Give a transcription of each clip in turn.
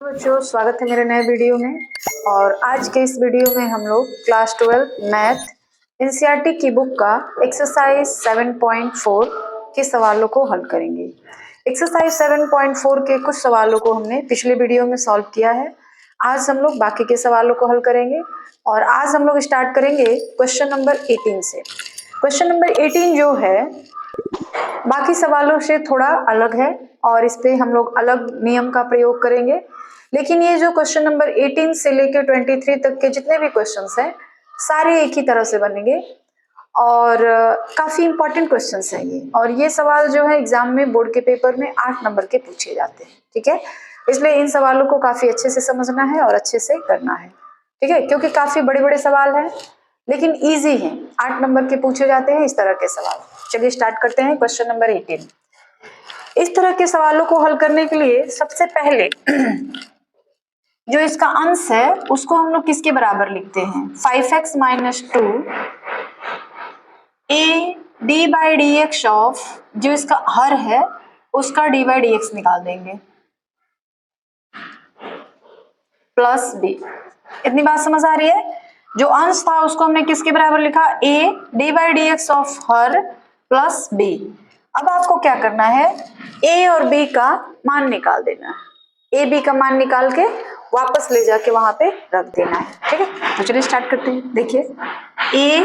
बच्चों, स्वागत है मेरे नए वीडियो में। और आज के इस वीडियो में हम लोग क्लास 12 मैथ एनसीईआरटी की बुक का एक्सरसाइज 7.4 के सवालों को हल करेंगे। एक्सरसाइज 7.4 के कुछ सवालों को हमने पिछले वीडियो में सॉल्व किया है। आज हम लोग बाकी के सवालों को हल करेंगे और आज हम लोग स्टार्ट करेंगे क्वेश्चन नंबर 18 से। क्वेश्चन नंबर 18 जो है बाकी सवालों से थोड़ा अलग है और इस पे हम लोग अलग नियम का प्रयोग करेंगे। लेकिन ये जो क्वेश्चन नंबर 18 से लेकर 23 तक के जितने भी क्वेश्चंस हैं सारे एक ही तरह से बनेंगे और काफी इंपॉर्टेंट क्वेश्चंस हैं ये। और ये सवाल जो है एग्जाम में बोर्ड के पेपर में 8 नंबर के पूछे जाते हैं, ठीक है। इसलिए इन सवालों को काफी अच्छे से समझना है और अच्छे से करना है, ठीक है, क्योंकि काफी बड़े बड़े सवाल हैं लेकिन इजी हैं। 8 नंबर के पूछे जाते हैं इस तरह के सवाल। चलिए स्टार्ट करते हैं क्वेश्चन नंबर 18। इस तरह के सवालों को हल करने के लिए सबसे पहले जो इसका अंश है उसको हम लोग किसके बराबर लिखते हैं? 5x minus 2 a d by D x of, जो इसका हर है उसका d बाई डी एक्स निकाल देंगे, प्लस b। इतनी बात समझ आ रही है? जो अंश था उसको हमने किसके बराबर लिखा? a d by D x of her plus b। अब आपको क्या करना है? a और b का मान निकाल देना है। a b का मान निकाल के वापस ले जाके वहां पे रख देना है, ठीक है। तो चलिए स्टार्ट करते हैं। देखिए a,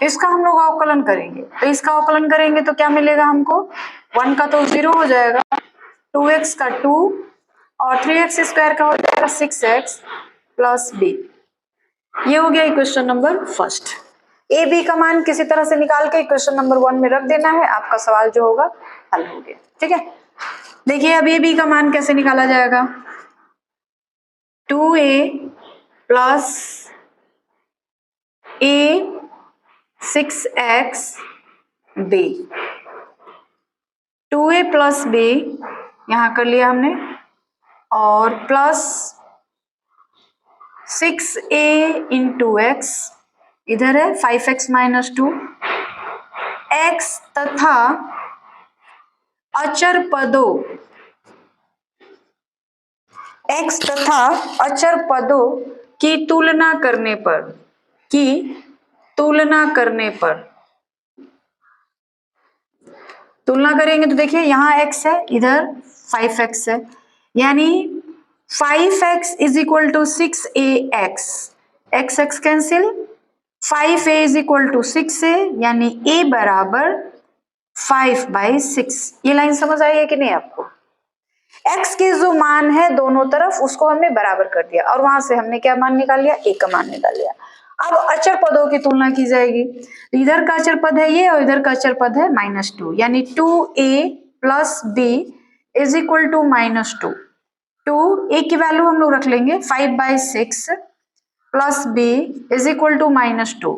इसका हम लोग अवकलन करेंगे तो इसका अवकलन करेंगे तो क्या मिलेगा हमको? 1 का तो 0 हो जाएगा, 2x का 2 और 3x स्क्वायर का हो जाएगा 6x प्लस b। ये हो गया equation number first. A B का मान किसी तरह से निकाल के इक्वेशन नंबर 1 में रख देना है, आपका सवाल जो होगा हल हो गया, ठीक है। देखिए अब ए बी का मान कैसे निकाला जाएगा? 2a plus a 6x b, 2a plus b यहां कर लिया हमने और प्लस 6a इंटू एक्स, इधर है 5x माइनस 2, x तथा अचर पदों, x तथा अचर पदों की तुलना करने पर तुलना करेंगे तो देखिए यहाँ x है, इधर 5x है, यानी 5x is equal to 6ax, x x cancel, 5a is equal to 6a, यानी a बराबर 5/6। ये लाइन समझ आई है कि नहीं आपको? x के जो मान है दोनों तरफ उसको हमने बराबर कर दिया और वहां से हमने क्या मान निकाल लिया? a का मान निकाल लिया। अब अचर पदों की तुलना की जाएगी, इधर का अचर पद है ये और इधर का अचर पद है -2, यानी 2a plus b is equal to -2। 2a की वैल्यू हम लोग रख लेंगे 5/6 plus b is equal to -2,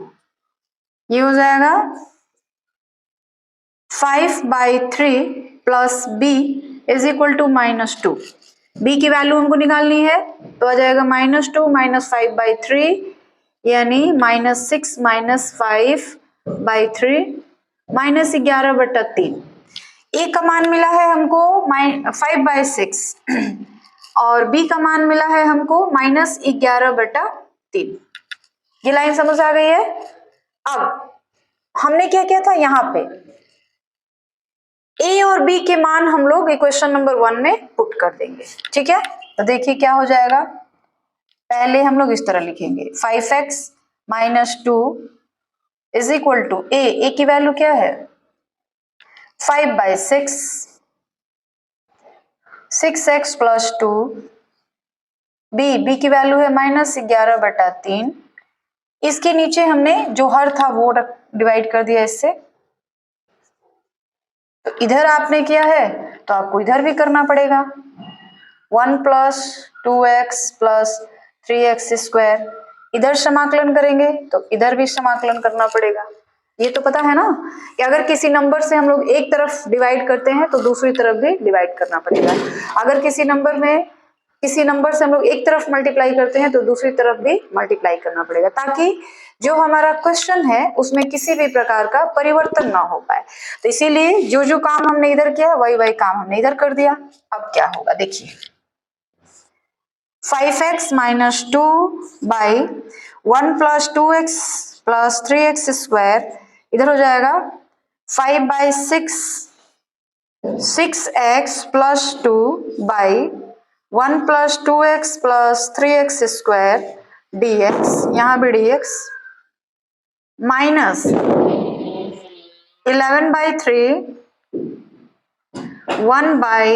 ये हो जाएगा 5/3 plus b is equal to -2। b की वैल्यू हमको निकालनी है तो आ जाएगा -2 माइनस 5/3, यानी -6 माइनस 5/3 -11/3। a का मान मिला है हमको 5/6 और b का मान मिला है हमको -11/3। ये लाइन समझ आ गई है? अब हमने क्या किया था, यहाँ पे a और b के मान हम लोग इक्वेशन नंबर 1 में पुट कर देंगे, ठीक है। तो देखिए क्या हो जाएगा, पहले हम लोग इस तरह लिखेंगे 5x minus 2 is equal to a की वैल्यू क्या है? 5/6, 6x प्लस 2, b की वैल्यू है -11/3। इसके नीचे हमने जो हर था वो डिवाइड कर दिया इससे, तो इधर आपने किया है तो आपको इधर भी करना पड़ेगा। 1 plus 2x plus 3x square, इधर समाकलन करेंगे तो इधर भी समाकलन करना पड़ेगा। ये तो पता है ना कि अगर किसी नंबर से हम लोग एक तरफ डिवाइड करते हैं तो दूसरी तरफ भी डिवाइड करना पड़ेगा। अगर किसी नंबर से हम लोग एक तरफ मल्टीप्लाई करते हैं तो दूसरी तरफ भी मल्टीप्लाई करना पड़ेगा, ताकि जो हमारा क्वेश्चन है उसमें किसी भी प्रकार का परिवर्तन ना हो पाए। तो इसीलिए जो काम हमने इधर किया वही काम हमने इधर कर दिया। अब क्या होगा देखिए, 5x minus 2 by 1 plus 2x plus 3x square, इधर हो जाएगा 5/6 6x plus 2 by 1 plus 2x plus 3x square dx, यहाँ भी dx minus 11/3 1 by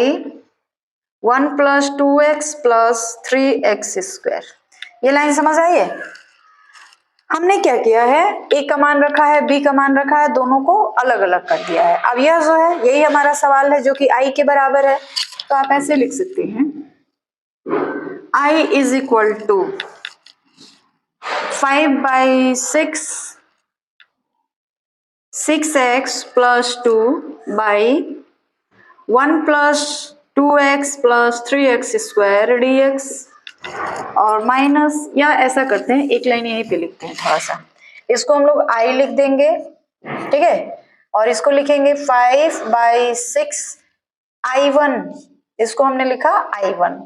1 plus 2x plus 3x square. ये लाइन समझ आई है? हमने क्या किया है, a का मान रखा है, b का मान रखा है, दोनों को अलग अलग कर दिया है। अब यह जो है यही हमारा सवाल है जो कि i के बराबर है, तो आप ऐसे लिख सकते हैं i is equal to 5/6 6x plus 2 by 1 plus 2x plus 3x square dx, और माइनस, या ऐसा करते हैं एक लाइन यहीं पे लिखते हैं, थोड़ा सा इसको हम लोग i लिख देंगे, ठीक है, और इसको लिखेंगे 5/6 i1, इसको हमने लिखा i1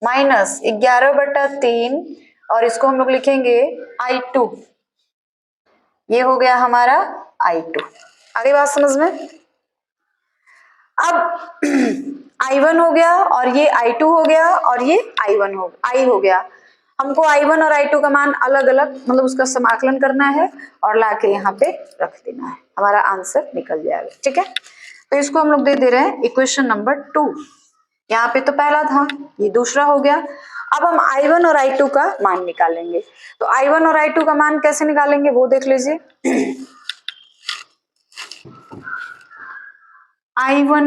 माइनस 11/3, और इसको हम लोग लिखेंगे i2, ये हो गया हमारा i2। आगे बात समझ में? अब i1 हो गया और ये i2 हो गया और ये i हो गया। हमको i1 और i2 का मान अलग अलग, मतलब उसका समाकलन करना है और लाके यहाँ पे रख देना है, हमारा आंसर निकल जाएगा। ठीक है, तो इसको हम लोग दे दे रहे हैं इक्वेशन नंबर 2। यहाँ पे तो पहला था, ये दूसरा हो गया। अब हम i1 और i2 का मान निकालेंगे, तो i1 और i2 का मान कैसे निकालेंगे वो देख लीजिए। i1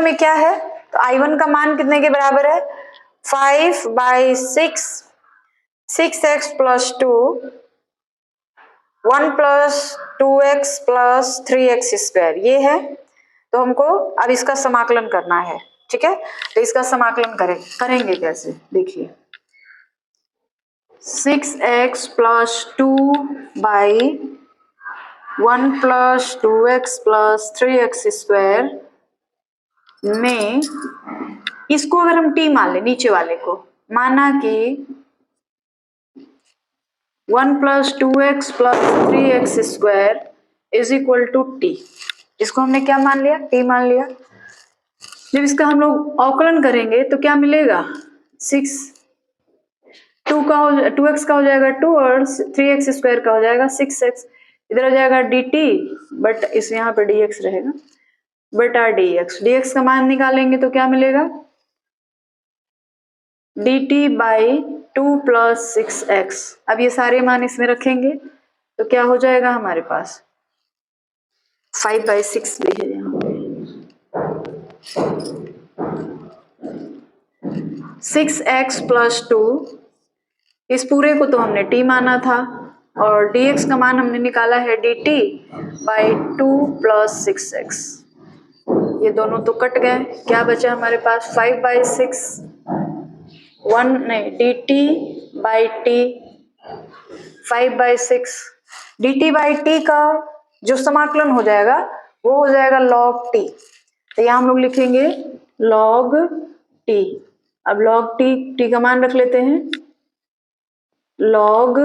में क्या है, तो i1 का मान कितने के बराबर है, 5/6 6x plus 2 1 plus 2x plus 3x square, ये है। तो हमको अब इसका समाकलन करना है, ठीक है, तो इसका समाकलन करेंगे कैसे, देखिए 6x plus 2 by 1 plus 2x plus 3x square में, इसको अगर हम t मान ले, नीचे वाले को माना कि 1 plus 2x plus 3x square is equal to t, इसको हमने क्या मान लिया, t मान लिया। जब इसका हम लोग अवकलन करेंगे तो क्या मिलेगा, 2x का हो जाएगा 2 और 3x स्क्वायर का हो जाएगा 6x, इधर हो जाएगा dt, बट इस यहाँ पे dx रहेगा, बटा dx का मान निकालेंगे तो क्या मिलेगा, dt बाई 2 प्लस 6x। अब ये सारे मान इसमें रखेंगे तो क्या हो जाएगा हमारे पास, 5/6 भी है यहाँ पे, 6x प्लस 2, इस पूरे को तो हमने t माना था, और dx का मान हमने निकाला है dt बाई 2 प्लस 6x। ये दोनों तो कट गए, क्या बचा हमारे पास, 5/6 dt by t, 5/6 dt by t का जो समाकलन हो जाएगा वो हो जाएगा log t, तो यहाँ हम लोग लिखेंगे log t। अब log t का मान रख लेते हैं, log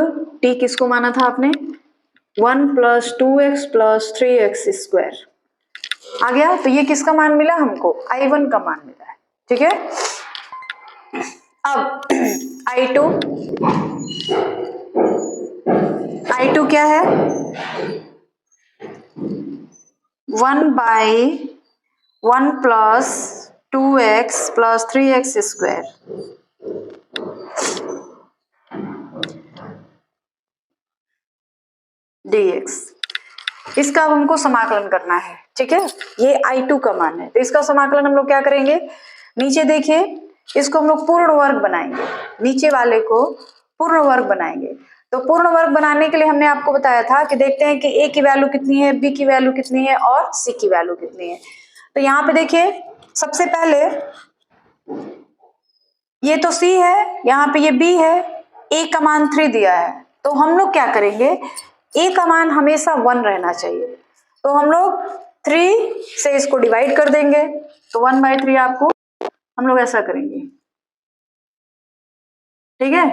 t किसको माना था आपने, 1 plus 2x plus 3x square आ गया। तो ये किसका मान मिला हमको, i1 का मान मिला है, ठीक है। अब i2 क्या है, 1/1 plus 2x plus 3x square dx, इसका अब हमको समाकलन करना है, ठीक है। ये i2 का मान है, तो इसका समाकलन हम लोग क्या करेंगे, नीचे देखिए इसको हम लोग पूर्ण वर्ग बनाएंगे, नीचे वाले को पूर्ण वर्ग बनाएंगे। तो पूर्ण वर्ग बनाने के लिए हमने आपको बताया था कि देखते हैं कि a की वैल्यू कितनी है, b की वैल्यू कितनी है और c की वैल्यू कितनी है। तो यहाँ पे देखिए सबसे पहले ये तो c है, यहाँ पे ये b है, a का मान 3 दिया है, तो हम लोग क्या करेंगे, a का मान हमेशा 1 रहना चाहिए, तो हम लोग 3 से इसको डिवाइड कर देंगे, तो 1/3 आपको हम लोग ऐसा करेंगे, ठीक है,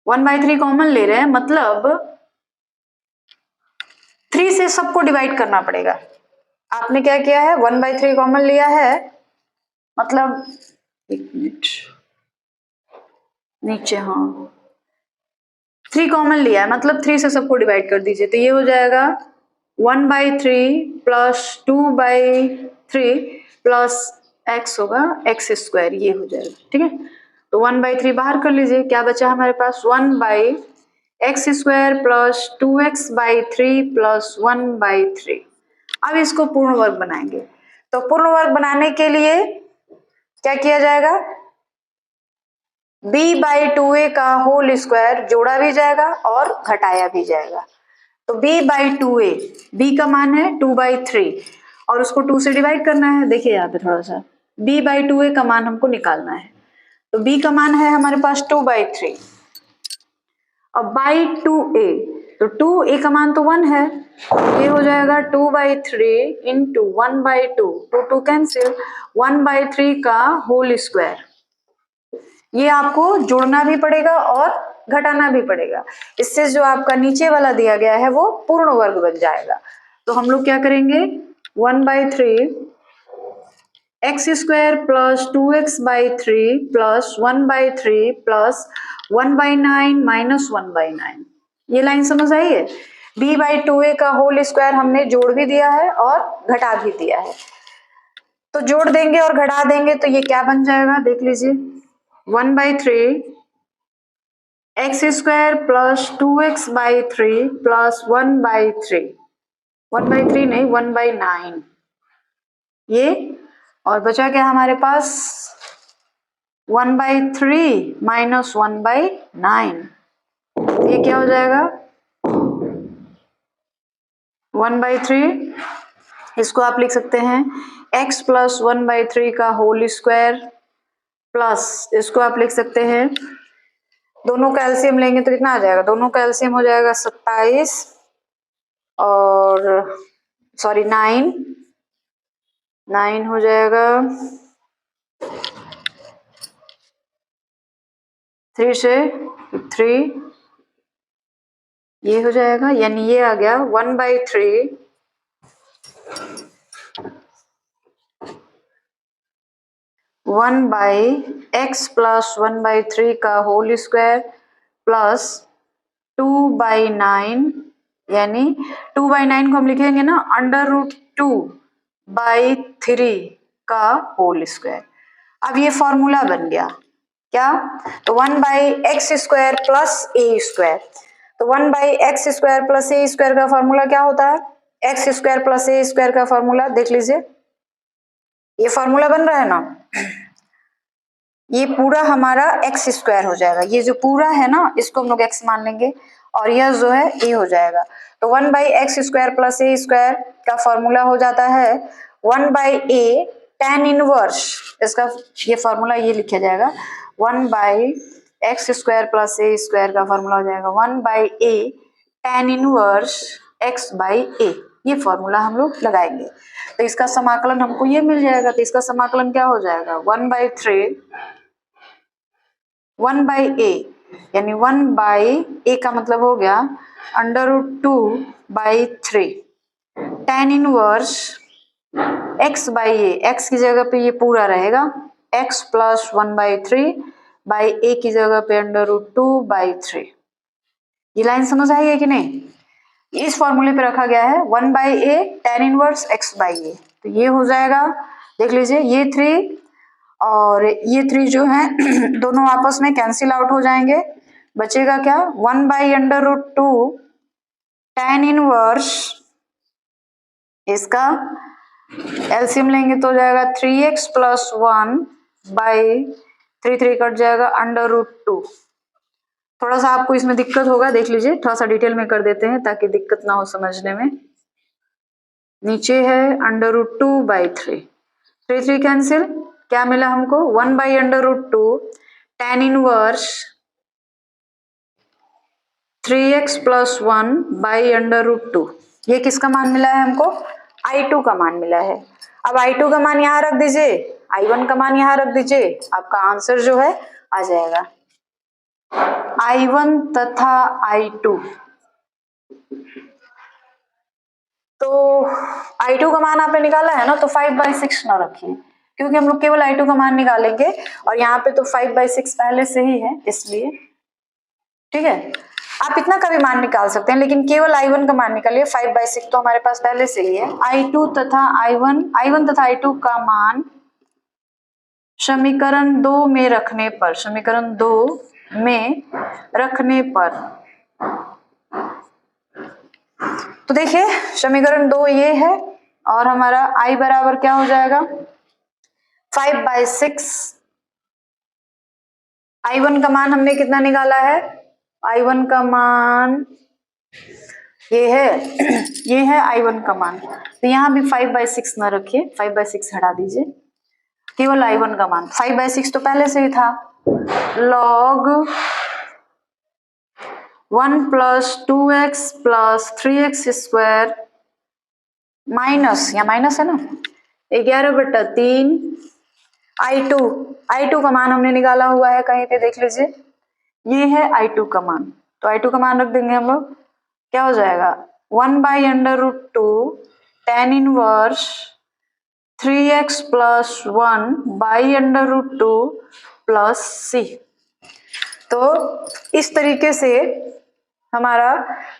1/3 कॉमन ले रहे हैं, मतलब 3 से सबको डिवाइड करना पड़ेगा। आपने क्या किया है, 1/3 कॉमन लिया है, मतलब एक मिनट नीचे, हाँ 3 कॉमन लिया है, मतलब 3 से सबको डिवाइड कर दीजिए, तो ये हो जाएगा 1/3 प्लस 2/3 प्लस x होगा x², ये हो जाएगा। ठीक है, तो 1/3 बाहर कर लीजिए, क्या बचा हमारे पास 1/x² प्लस 2x/3 प्लस 1/3। अब इसको पूर्ण वर्ग बनाएंगे, तो पूर्ण वर्ग बनाने के लिए क्या किया जाएगा, b/2a का होल स्क्वायर जोड़ा भी जाएगा और घटाया भी जाएगा। तो b/2a, b का मान है 2/3 और उसको 2 से डिवाइड करना है। देखिए यहाँ पे थोड़ा सा b/2a का मान हमको निकालना है, तो b का मान है हमारे पास 2/3। अब /2a, तो 2a का मान तो 1 है, ये हो जाएगा 2/3 इंटू 1/2, 2 कैंसिल, 1/3 का होल स्क्वायर। ये आपको जोड़ना भी पड़ेगा और घटाना भी पड़ेगा, इससे जो आपका नीचे वाला दिया गया है वो पूर्ण वर्ग बन जाएगा। तो हम लोग क्या करेंगे, 1/3 x² plus 2x/3 plus 1/3 plus 1/9 minus 1/9। ये लाइन समझ आई है, b/2a का होल स्क्वायर हमने जोड़ भी दिया है और घटा भी दिया है, तो जोड़ देंगे और घटा देंगे तो ये क्या बन जाएगा, देख लीजिए 1/3 x² प्लस 2x/3 प्लस 1/3, 1/3 नहीं 1/9, ये और बचा क्या हमारे पास 1/3 माइनस 1/9, ये क्या हो जाएगा 1/3, इसको आप लिख सकते हैं x प्लस 1/3 का होल स्क्वायर प्लस, इसको आप लिख सकते हैं, दोनों का एलसीएम लेंगे तो कितना आ जाएगा, दोनों का एलसीएम हो जाएगा 27 और सॉरी 9 हो जाएगा, 3 से 3 ये हो जाएगा, यानी ये आ गया 1/3 1/x प्लस 1/3 का होल स्क्वायर प्लस 2/9, यानी 2/9 को हम लिखेंगे ना √2/3 का होल स्क्वायर। अब ये फॉर्मूला बन गया क्या, तो 1/x² प्लस a², तो 1/x² प्लस a² का फॉर्मूला क्या होता है, x² प्लस a² का फॉर्मूला देख लीजिए, ये फॉर्मूला बन रहा है ना, ये पूरा हमारा x² हो जाएगा, ये जो पूरा है ना इसको हम लोग x मान लेंगे और यह जो है a हो जाएगा, तो 1/x² प्लस a² का फॉर्मूला हो जाता है 1/a tan इनवर्स, इसका ये फॉर्मूला ये लिखा जाएगा 1/x² प्लस a² का फॉर्मूला हो जाएगा 1/a tan इनवर्स x/a, ये फॉर्मूला हम लोग लगाएंगे, तो इसका समाकलन हमको ये मिल जाएगा, तो इसका समाकलन क्या हो जाएगा 1/3 1/a, यानी 1/a का मतलब हो गया √2/3 tan इनवर्स x/a, x की जगह पे ये पूरा रहेगा x प्लस 1/3/a की जगह पे √2/3। ये लाइन समझ आई है कि नहीं, इस फॉर्मूले पे रखा गया है 1/a tan इनवर्स x/a, तो ये हो जाएगा, देख लीजिए ये 3 और ये 3 जो है दोनों आपस में कैंसिल आउट हो जाएंगे, बचेगा क्या 1/√2 tan इनवर्स, इसका एलसीएम लेंगे तो हो जाएगा 3x प्लस 1/3 कट जाएगा √2। थोड़ा सा आपको इसमें दिक्कत होगा, देख लीजिए थोड़ा सा डिटेल में कर देते हैं ताकि दिक्कत ना हो समझने में। नीचे है √2/3, 3 कैंसिल, क्या मिला हमको 1/√2 tan इनवर्स 3x प्लस 1/√2, ये किसका मान मिला है हमको, I2 का मान मिला है। अब I2 का मान यहाँ रख दीजिए, I1 का मान यहाँ रख दीजिए, आपका आंसर जो है आ जाएगा। I1 तथा I2। तो I2 का मान आपने निकाला है ना, तो 5/6 ना रखिए, क्योंकि हम लोग केवल I2 का मान निकालेंगे और यहाँ पे तो 5/6 पहले से ही है, इसलिए ठीक है। आप इतना का भी मान निकाल सकते हैं, लेकिन केवल I1 का मान निकालिए। 5/6 तो हमारे पास पहले से ही है। I2 तथा I1 तथा I2 का मान समीकरण 2 में रखने पर, समीकरण 2 में रखने पर, तो देखिए समीकरण 2 ये है और हमारा I बराबर क्या हो जाएगा 5/6। I1 का मान हमने कितना निकाला है, I1 का मान ये है I1 का मान, तो यहाँ भी 5/6 ना रखिए, 5/6 हटा दीजिए, केवल I1 का मान। 5/6 तो पहले से ही था, log 1 + 2x + 3x square minus, या माइनस है ना, 11/3 I2 का मान हमने निकाला हुआ है, कहीं पे देख लीजिए, ये है I2 का मान, तो I2 का मान रख देंगे हम लोग, क्या हो जाएगा 1/√2 tan इनवर्स 3x + 1/√2 + c। तो इस तरीके से हमारा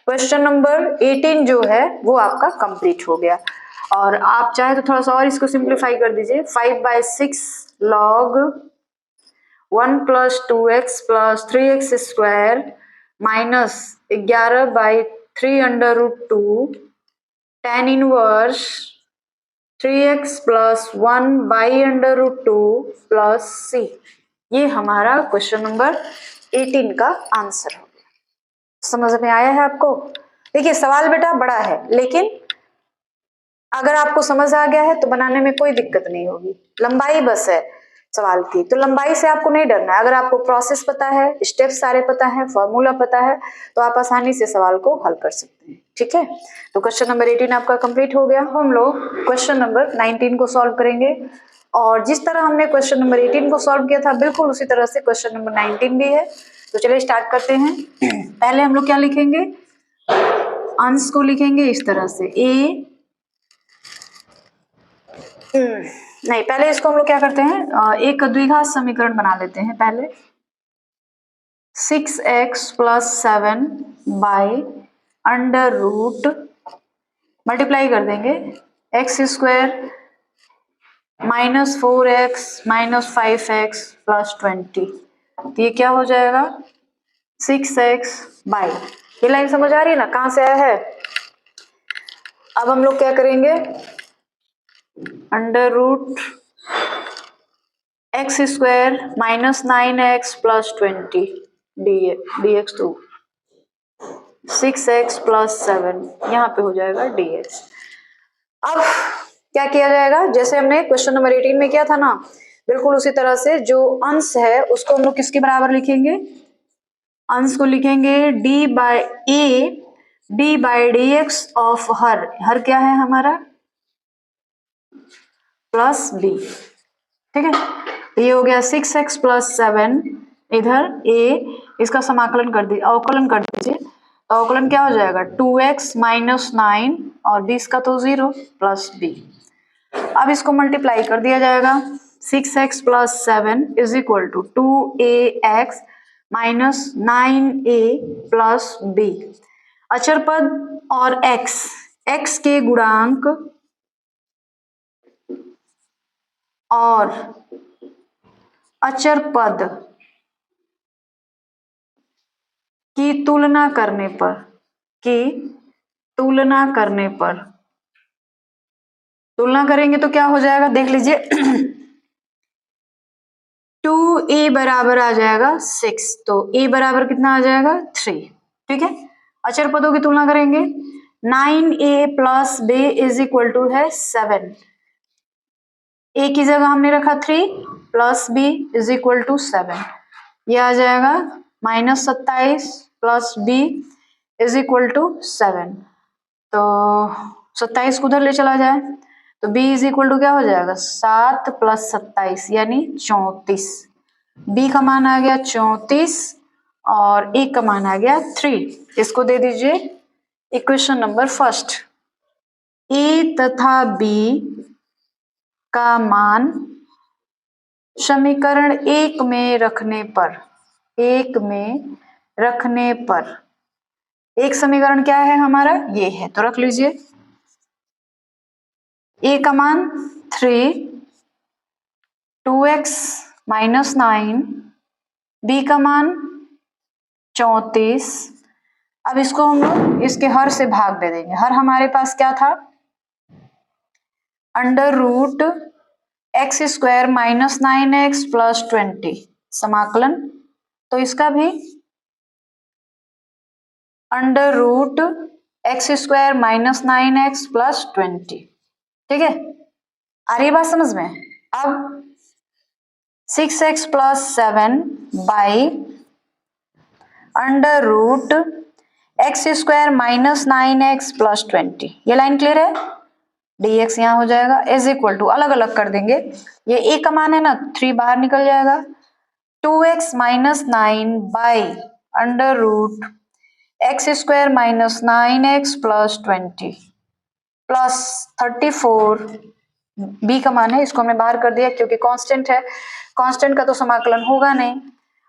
क्वेश्चन नंबर 18 जो है वो आपका कंप्लीट हो गया। और आप चाहे तो थोड़ा सा और इसको सिंप्लीफाई कर दीजिए, 5/6 log 1 + 2x + 3x square minus 11/3√2 tan inverse 3x + 1/√2 + c। ये हमारा क्वेश्चन नंबर 18 का आंसर हो गया। समझ में आया है आपको? देखिए सवाल बेटा बड़ा है, लेकिन अगर आपको समझ आ गया है तो बनाने में कोई दिक्कत नहीं होगी। लंबाई बस है सवाल की, तो लंबाई से आपको नहीं डरना है। अगर आपको प्रोसेस पता है, स्टेप सारे पता है, फॉर्मूला पता है, तो आप आसानी से सवाल को हल कर सकते हैं। ठीक है, तो क्वेश्चन नंबर 18 आपका कंप्लीट हो गया। हम लोग क्वेश्चन नंबर 19 को सॉल्व करेंगे, और जिस तरह हमने क्वेश्चन नंबर 18 को सॉल्व किया था बिल्कुल उसी तरह से क्वेश्चन नंबर 19 भी है। तो चलिए स्टार्ट करते हैं। पहले हम लोग क्या लिखेंगे, अंश को लिखेंगे इस तरह से a, नहीं पहले इसको हम लोग क्या करते हैं, एक द्विघात समीकरण बना लेते हैं पहले। 6x + 7 /√, मल्टीप्लाई कर देंगे x स्क्वायर -4x - 5x + 20, तो ये क्या हो जाएगा 6x बाई, ये लाइन समझ आ रही है ना कहाँ से आया है। अब हम लोग क्या करेंगे, √x स्क्वायर -9x + 20 dx, तो 6x + 7 यहाँ पे हो जाएगा dx। अब क्या किया जाएगा, जैसे हमने क्वेश्चन नंबर 18 में किया था ना, बिल्कुल उसी तरह से जो अंश है उसको हम लोग किसके बराबर लिखेंगे, अंश को लिखेंगे d/dx ऑफ हर क्या है हमारा प्लस b। ठीक है, ये हो गया 6x + 7, इधर a, इसका समाकलन कर दीजिए, अवकलन कर दीजिए, तो अवकलन क्या हो जाएगा 2x - 9 और b इसका तो 0 + b। अब इसको मल्टीप्लाई कर दिया जाएगा, 6x + 7 = 2ax - 9a + b। अचर पद और x के गुणांक और अचर पद की तुलना करने पर तुलना करेंगे तो क्या हो जाएगा देख लीजिए 2a बराबर आ जाएगा 6, तो a बराबर कितना आ जाएगा 3। ठीक है, अचर पदों की तुलना करेंगे, 9a + b = है 7, a की जगह हमने रखा 3 + b = 7, ये आ जाएगा -27 + b = 7, तो 27 को उधर ले चला जाए तो b = क्या हो जाएगा 7 + 27 यानी 34, b का मान आ गया 34 और ए का मान आ गया 3। इसको दे दीजिए इक्वेशन नंबर फर्स्ट। ए तथा बी का मान समीकरण एक में रखने पर एक समीकरण क्या है हमारा, ये है, तो रख लीजिए। ए का मान 3, 2x माइनस 9, बी का मान 34। अब इसको हम लोग इसके हर से भाग दे देंगे। हर हमारे पास क्या था, under root x square minus 9x plus 20 समाकलन, तो इसका भी under root x square minus 9x plus 20। ठीक है, आ रही बात समझ में। अब 6x plus 7 by under root x square minus 9x plus 20, ये लाइन क्लियर है। dx यहाँ हो जाएगा इज इक्वल टू, अलग अलग कर देंगे, ये a का मान है ना, 3 बाहर निकल जाएगा, 2x minus 9 by under root x square minus 9x plus 20 plus 34। b का मान है, इसको हमने बाहर कर दिया क्योंकि कांस्टेंट है, कांस्टेंट का तो समाकलन होगा नहीं।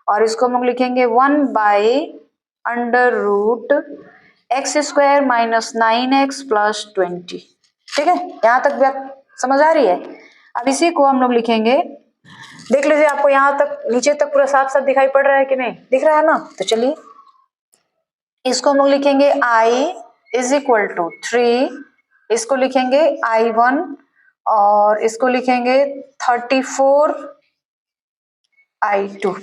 और इसको हम लोग लिखेंगे 1 by under root x square minus 9x plus 20। ठीक है, यहाँ तक बात समझ आ रही है। अब इसी को हम लोग लिखेंगे, देख लीजिए आपको यहाँ तक नीचे तक पूरा साफ साफ दिखाई पड़ रहा है कि नहीं, दिख रहा है ना। तो चलिए इसको हम लोग लिखेंगे i इज इक्वल टू 3, इसको लिखेंगे i1 और इसको लिखेंगे 34 i2।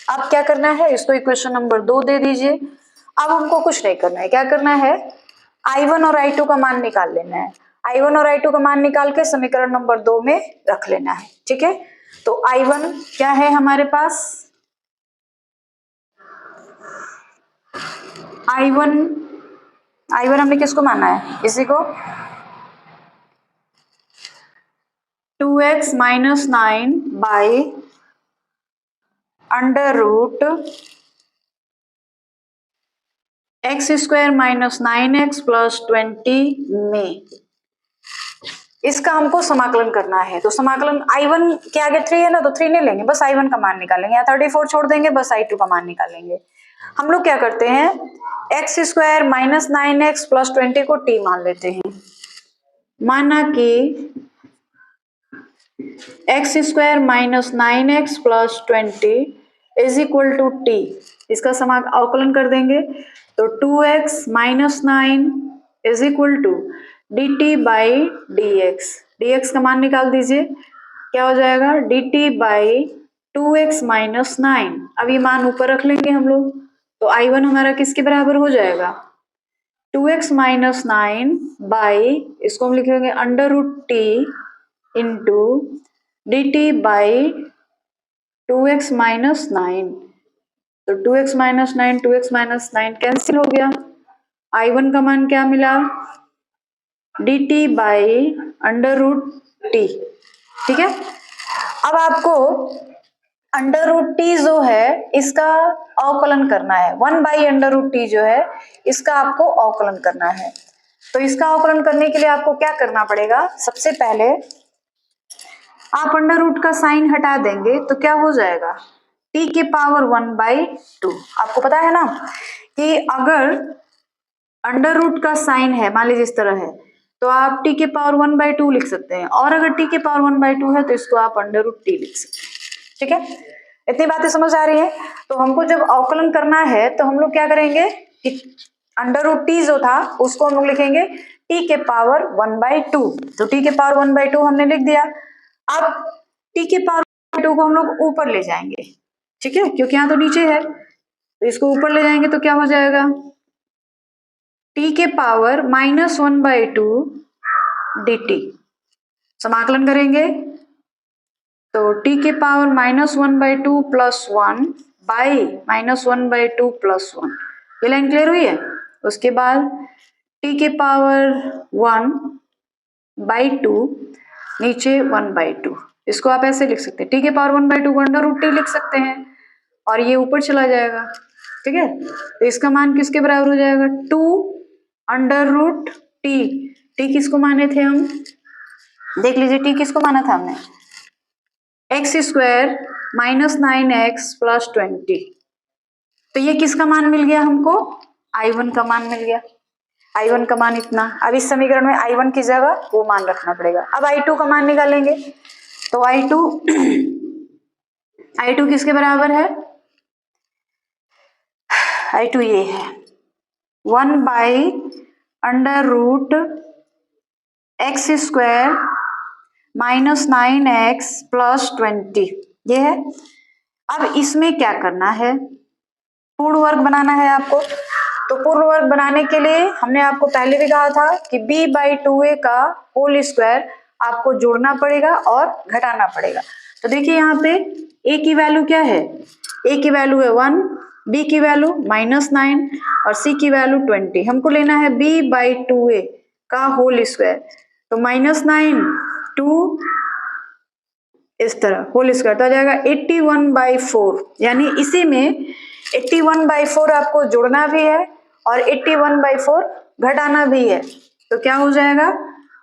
अब क्या करना है, इसको इक्वेशन नंबर 2 दे दीजिए। अब हमको कुछ नहीं करना है, क्या करना है, i1 और i2 का मान निकाल लेना है। i1 और i2 का मान निकाल के समीकरण नंबर 2 में रख लेना है। ठीक है, तो i1 क्या है हमारे पास, i1 हमने किसको माना है, इसी को 2x minus 9 by under root x square minus 9x plus 20 में इसका हमको समाकलन करना है। तो समाकलन i1 के आगे 3 है ना, तो 3 नहीं लेंगे, बस i1 का मान निकालेंगे, या 34 छोड़ देंगे, बस i2 का मान निकालेंगे। हम लोग क्या करते हैं, x square minus 9x plus 20 को t मान लेते हैं। माना कि x square minus 9x plus 20 is equal to t, इसका अवकलन कर देंगे, तो 2x minus 9 is equal to dt by dx। dx का मान निकाल दीजिए, क्या हो जाएगा, dt बाई 2x माइनस 9। अब ये मान ऊपर रख लेंगे हम लोग, तो i1 हमारा किसके बराबर हो जाएगा, 2x माइनस 9 बाई, इसको हम लिखेंगे under root t into dt by 2x minus 9। तो 2x minus 9 2x minus 9 cancel हो गया, i1 का मान क्या मिला, dt by under root t। ठीक है, अब आपको अंडर रूट टी जो है इसका अवकलन करना है, 1 बाई अंडर रूट टी जो है इसका आपको अवकलन करना है। तो इसका अवकलन करने के लिए आपको क्या करना पड़ेगा, सबसे पहले आप अंडर रूट का साइन हटा देंगे तो क्या हो जाएगा, टी के पावर 1 बाई 2। आपको पता है ना कि अगर अंडर रूट का साइन है, मान लीजिए इस तरह है, तो आप टी के पावर 1 बाई 2 लिख सकते हैं, और अगर टी के पावर 1 बाई 2 है तो इसको आप अंडर रूट टी लिख सकते हैं। ठीक है, इतनी बातें समझ आ रही है। तो हमको जब अवकलन करना है तो हम लोग क्या करेंगे कि अंडर रूट टी जो था उसको हम लोग लिखेंगे टी के पावर 1 बाई 2। तो टी के पावर 1 बाई 2 हमने लिख दिया। अब टी के पावर 2 को हम लोग ऊपर ले जाएंगे, ठीक है, क्योंकि यहाँ तो नीचे है, तो इसको ऊपर ले जाएंगे तो क्या हो जाएगा, टी के पावर माइनस 1 बाई 2 dt। समाकलन करेंगे तो t के power minus 1 by 2 plus 1 by minus 1 by 2 plus 1, ये लाइन क्लियर हुई है। उसके बाद t के पावर 1 बाई 2 नीचे 1 बाई 2, इसको आप ऐसे लिख सकते हैं, t के पावर 1 बाई 2 को अंडर रूट टी लिख सकते हैं और ये ऊपर चला जाएगा। ठीक है, तो इसका मान किसके बराबर हो जाएगा 2√t। टी किसको माने थे हम, देख लीजिए टी किसको माना था हमने, x² - 9x + 20। तो ये किसका मान मिल गया हमको, I1 का मान मिल गया। I1 का मान इतना, अब इस समीकरण में I1 की जगह वो मान रखना पड़ेगा। अब I2 का मान निकालेंगे, तो I2 किसके बराबर है, I2 ये है 1/√x² - 9x + 20 ये है। अब इसमें क्या करना है, पूर्ण वर्ग बनाना है आपको। तो पूर्ण वर्ग बनाने के लिए हमने आपको पहले भी कहा था कि b/2a का होल स्क्वायर आपको जोड़ना पड़ेगा और घटाना पड़ेगा। तो देखिए यहाँ पे a की वैल्यू क्या है, a की वैल्यू है 1, b की वैल्यू -9 और c की वैल्यू 20। हमको लेना है b/2a का होल स्क्वायर, तो -9 2 इस तरह होल स्क्वायर तो आ जाएगा 81/4। यानी इसी में 81/4 आपको जोड़ना भी है और 81/4 घटाना भी है। तो क्या हो जाएगा,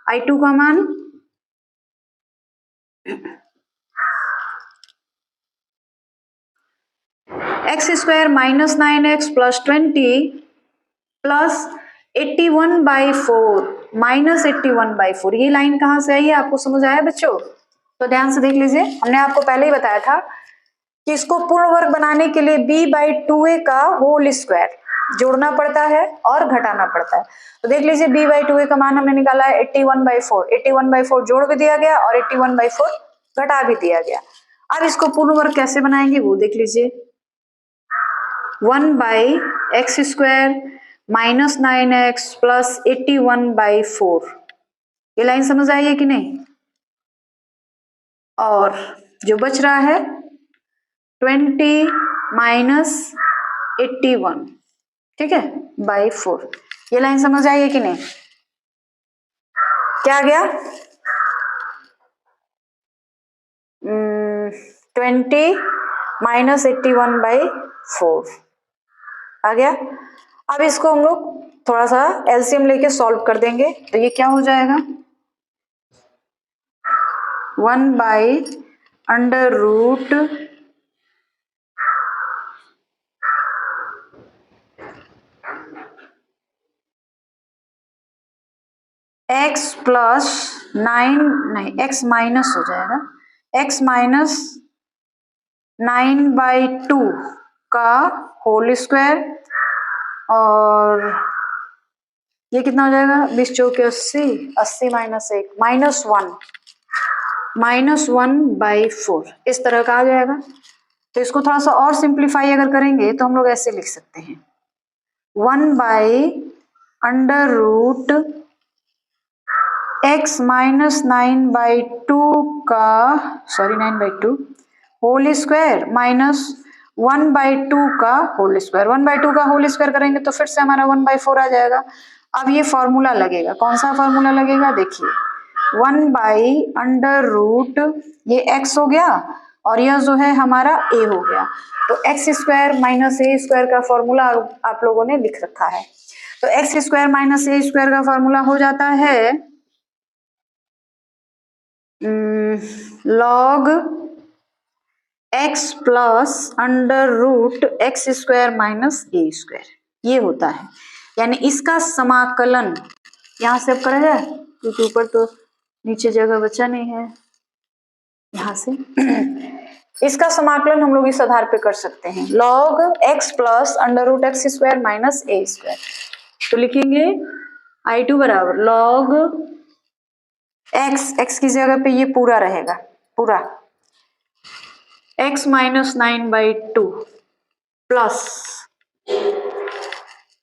I2 का मान x² - 9x + 20 प्लस 81/4 - 81/4। ये लाइन कहाँ से आई है, आपको समझ आया बच्चों? तो ध्यान से देख लीजिए, हमने आपको पहले ही बताया था कि इसको पूर्ण वर्ग बनाने के लिए b/2a का होल स्क्वायर जोड़ना पड़ता है और घटाना पड़ता है। तो देख लीजिए b/2a का मान हमने निकाला है 81/4। 81/4 जोड़ भी दिया गया और 81/4 घटा भी दिया गया। अब इसको पूर्ण वर्ग कैसे बनाएंगे वो देख लीजिए, 1/x² - 9x + 81/4। ये लाइन समझ आई है कि नहीं? और जो बच रहा है 20 - 81, ठीक है, /4। ये लाइन समझ आई है कि नहीं? क्या गया 20 - 81/4 आ गया। अब इसको हम लोग थोड़ा सा एलसीएम लेके सॉल्व कर देंगे। तो ये क्या हो जाएगा, 1/√x² + 9 नहीं x माइनस हो जाएगा, x - 9/2 का होल स्क्वायर और ये कितना हो जाएगा 20 चौके 80, 80 - 1 -1/4 इस तरह का आ जाएगा। तो इसको थोड़ा सा और सिंप्लीफाई अगर करेंगे तो हम लोग ऐसे लिख सकते हैं 1/√x - 9/2 का 9/2 होल स्क्वायर -1/2 का होल स्क्वायर। 1/2 का होल स्क्वायर करेंगे तो फिर से हमारा 1/4 आ जाएगा। अब ये फॉर्मूला लगेगा, कौन सा फॉर्मूला लगेगा, देखिए 1/√, ये x हो गया और यह जो है हमारा a हो गया। तो x² - a² का फॉर्मूला आप लोगों ने लिख रखा है। तो x² - a² का फॉर्मूला हो जाता है log x + √x² - a²। ये होता है, यानी इसका समाकलन यहाँ से अब करा जाए क्योंकि ऊपर तो नीचे जगह बचा नहीं है। यहाँ से इसका समाकलन हम लोग इस आधार पे कर सकते हैं log x + √x² - a²। तो लिखेंगे I2 बराबर log x की जगह पे ये पूरा रहेगा, पूरा x - 9/2 प्लस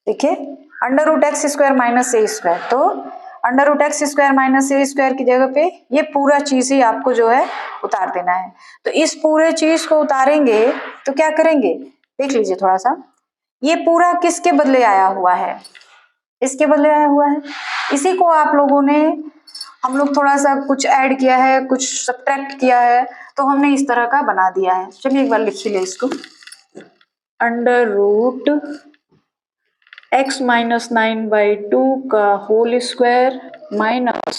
देखिए √x² - a²। तो √x² - a² की जगह पे ये पूरा चीज ही आपको जो है उतार देना है। तो इस पूरे चीज को उतारेंगे तो क्या करेंगे, देख लीजिए थोड़ा सा, ये पूरा किसके बदले आया हुआ है, इसके बदले आया हुआ है। इसी को आप लोगों ने, हम लोग थोड़ा सा कुछ ऐड किया है, कुछ सब्ट्रैक्ट किया है, तो हमने इस तरह का बना दिया है। चलिए एक बार लिख ही ले इसको। अंडर रूट x माइनस 9/2 का होल स्क्वायर माइनस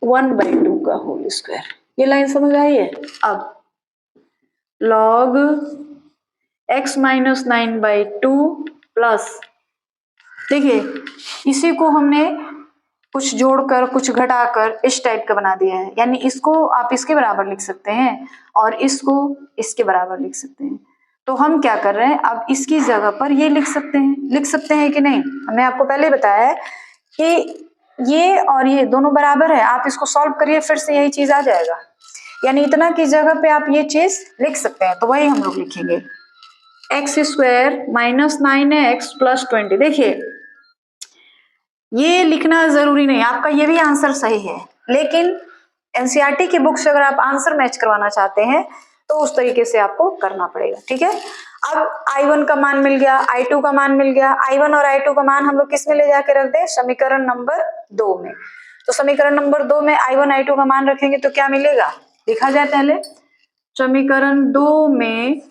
1/2 का होल स्क्वायर। ये लाइन समझ आई है। अब log x माइनस 9/2 प्लस, देखिए इसी को हमने कुछ जोड़कर कुछ घटाकर इस टाइप का बना दिया है, यानी इसको आप इसके बराबर लिख सकते हैं और इसको इसके बराबर लिख सकते हैं। तो हम क्या कर रहे हैं, अब इसकी जगह पर ये लिख सकते हैं कि नहीं। हमने आपको पहले बताया है कि ये और ये दोनों बराबर है, आप इसको सॉल्व करिए फिर से यही चीज आ जाएगा, यानी इतना की जगह पे आप ये चीज लिख सकते हैं। तो वही हम लोग लिखेंगे x square minus 9x plus 20। देखिए ये लिखना जरूरी नहीं, आपका ये भी आंसर सही है, लेकिन एनसीईआरटी की बुक से अगर आप आंसर मैच करवाना चाहते हैं तो उस तरीके से आपको करना पड़ेगा। ठीक है, अब I1 का मान मिल गया, I2 का मान मिल गया। I1 और I2 का मान हम लोग किस में ले जाके रख दें, समीकरण नंबर 2 में। तो समीकरण नंबर 2 में I1 I2 का मान रखेंगे तो क्या मिलेगा, लिखा जाए पहले। समीकरण 2 में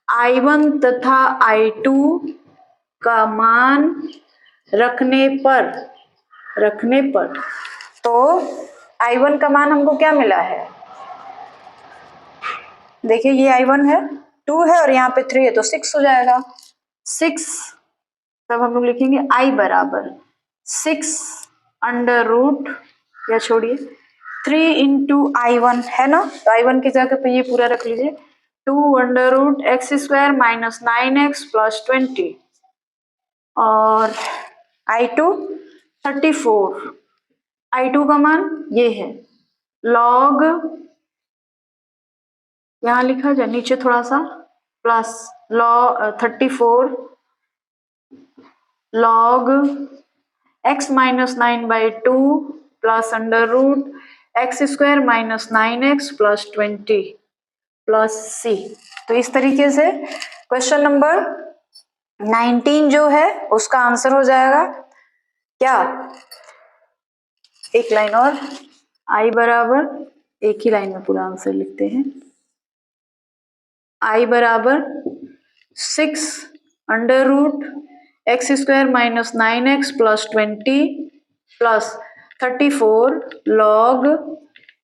I1 तथा I2 का मान रखने पर तो I1 का मान हमको क्या मिला है, देखिए ये I1 है, 2 है और यहाँ पे 3 है तो 6 हो जाएगा। 6 तब हम लोग लिखेंगे I बराबर 6 अंडर रूट, या छोड़िए 3 इंटू I1 है ना, तो I1 की जगह पे ये पूरा रख लीजिए 2 under root x square minus 9x plus 20 और I2 34। I2 का मान ये है log, यहां लिखा जाए नीचे थोड़ा सा plus log 34 log x minus 9/2 plus under root x square minus 9x plus 20 plus c। तो इस तरीके से क्वेश्चन नंबर 19 जो है उसका आंसर हो जाएगा क्या, एक लाइन और I बराबर, एक ही लाइन में पूरा आंसर लिखते हैं, I बराबर 6 under root x square minus 9x plus 20 plus 34 log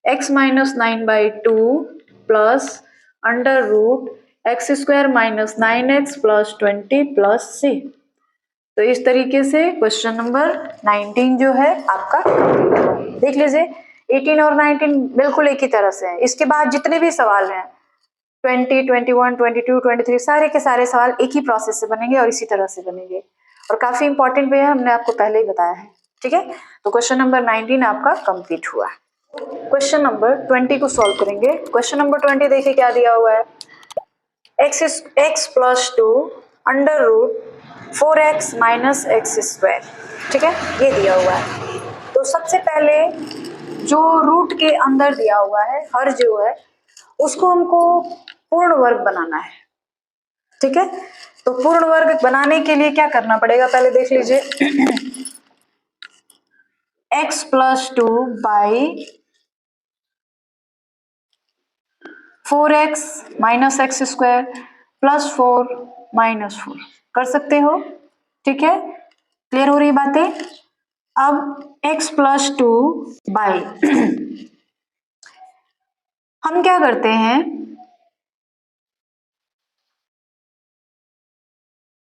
x minus 9/2 plus under root x square minus 9x plus 20 plus c। तो इस तरीके से क्वेश्चन नंबर 19 जो है आपका कंप्लीट हुआ। देख लीजिए 18 और 19 बिल्कुल एक ही तरह से हैं। इसके बाद जितने भी सवाल हैं 20, 21, 22, 23 सारे के सारे सवाल एक ही प्रोसेस से बनेंगे और इसी तरह से बनेंगे और काफी इंपॉर्टेंट भी है, हमने आपको पहले ही बताया है। ठीक है, तो क्वेश्चन नंबर 19 आपका कंप्लीट हुआ। क्वेश्चन नंबर 20 को सॉल्व करेंगे। क्वेश्चन नंबर 20 देखिए क्या दिया हुआ है, x plus 2 under root 4x minus x square. ठीक है, ये दिया हुआ है। तो सबसे पहले जो रूट के अंदर दिया हुआ है हर जो है उसको हमको पूर्ण वर्ग बनाना है। ठीक है, तो पूर्ण वर्ग बनाने के लिए क्या करना पड़ेगा, पहले देख लीजिए x plus 2 by 4x minus x square plus 4 minus 4 कर सकते हो। ठीक है, क्लियर हो रही बातें। अब x प्लस 2 बाई हम क्या करते हैं,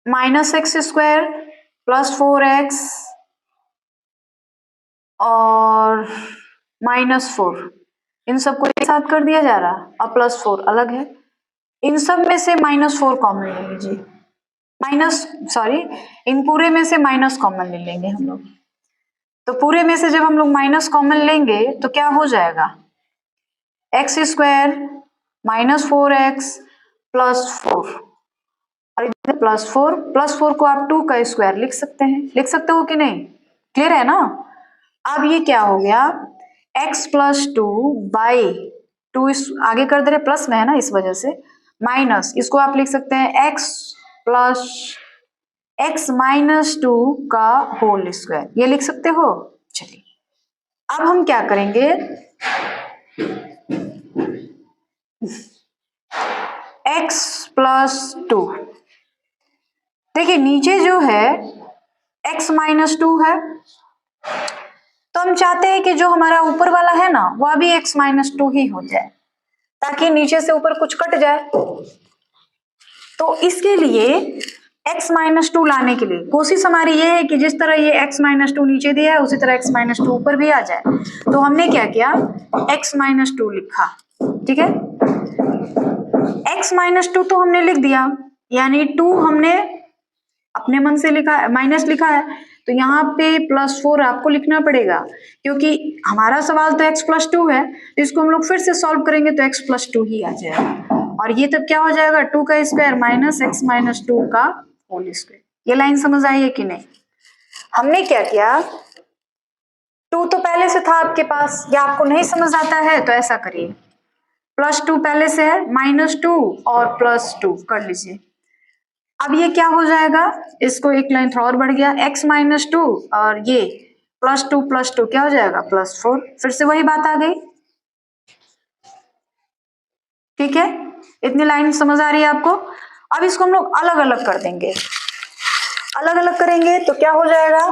minus x square plus 4x और माइनस 4 इन सबको एक साथ कर दिया जा रहा और प्लस 4 अलग है। इन सब में से माइनस 4 कॉमन ले लीजिए, इन पूरे में से माइनस कॉमन ले लेंगे हम लोग। तो पूरे में से जब हम लोग माइनस कॉमन लेंगे तो क्या हो जाएगा, x square minus 4x plus 4 और इधर प्लस 4 को आप 2 का स्क्वायर लिख सकते हैं, लिख सकते हो कि नहीं, क्लियर है ना। अब ये क्या हो गया, x प्लस 2 बाई 2 आगे कर दे रहे प्लस में है ना इस वजह से, माइनस इसको आप लिख सकते हैं x प्लस x माइनस 2 का होल स्क्वायर, ये लिख सकते हो। चलिए अब हम क्या करेंगे, x प्लस 2। देखिए नीचे जो है x माइनस 2 है, तो हम चाहते हैं कि जो हमारा ऊपर वाला है ना वह भी x माइनस 2 ही हो जाए, ताकि नीचे से ऊपर कुछ कट जाए। तो इसके लिए x माइनस 2 लाने के लिए कोशिश हमारी ये है कि जिस तरह ये x माइनस 2 नीचे दिया है उसी तरह x माइनस 2 ऊपर भी आ जाए। तो हमने क्या किया, x माइनस 2 लिखा, ठीक है। x माइनस 2 तो हमने लिख दिया, यानी 2 हमने अपने मन से लिखा है, माइनस लिखा है, तो यहाँ पे प्लस 4 आपको लिखना पड़ेगा, क्योंकि हमारा सवाल तो x प्लस 2 है, तो इसको हम लोग फिर से सॉल्व करेंगे तो x प्लस 2 ही आ जाएगा। और ये तब क्या हो जाएगा, 2 का स्क्वायर माइनस x माइनस 2 का होल स्क्वायर। ये लाइन समझ आई है कि नहीं? हमने क्या किया, 2 तो पहले से था आपके पास, या आपको नहीं समझ आता है तो ऐसा करिए, प्लस 2 पहले से है, माइनस 2 और प्लस 2 कर लीजिए। अब ये क्या हो जाएगा, इसको एक लाइन थोड़ा और बढ़ गया, x माइनस 2 और ये प्लस 2 क्या हो जाएगा, प्लस 4। फिर से वही बात आ गई, ठीक है। इतनी लाइन समझ आ रही है आपको? अब इसको हम लोग अलग अलग कर देंगे, अलग अलग करेंगे तो क्या हो जाएगा,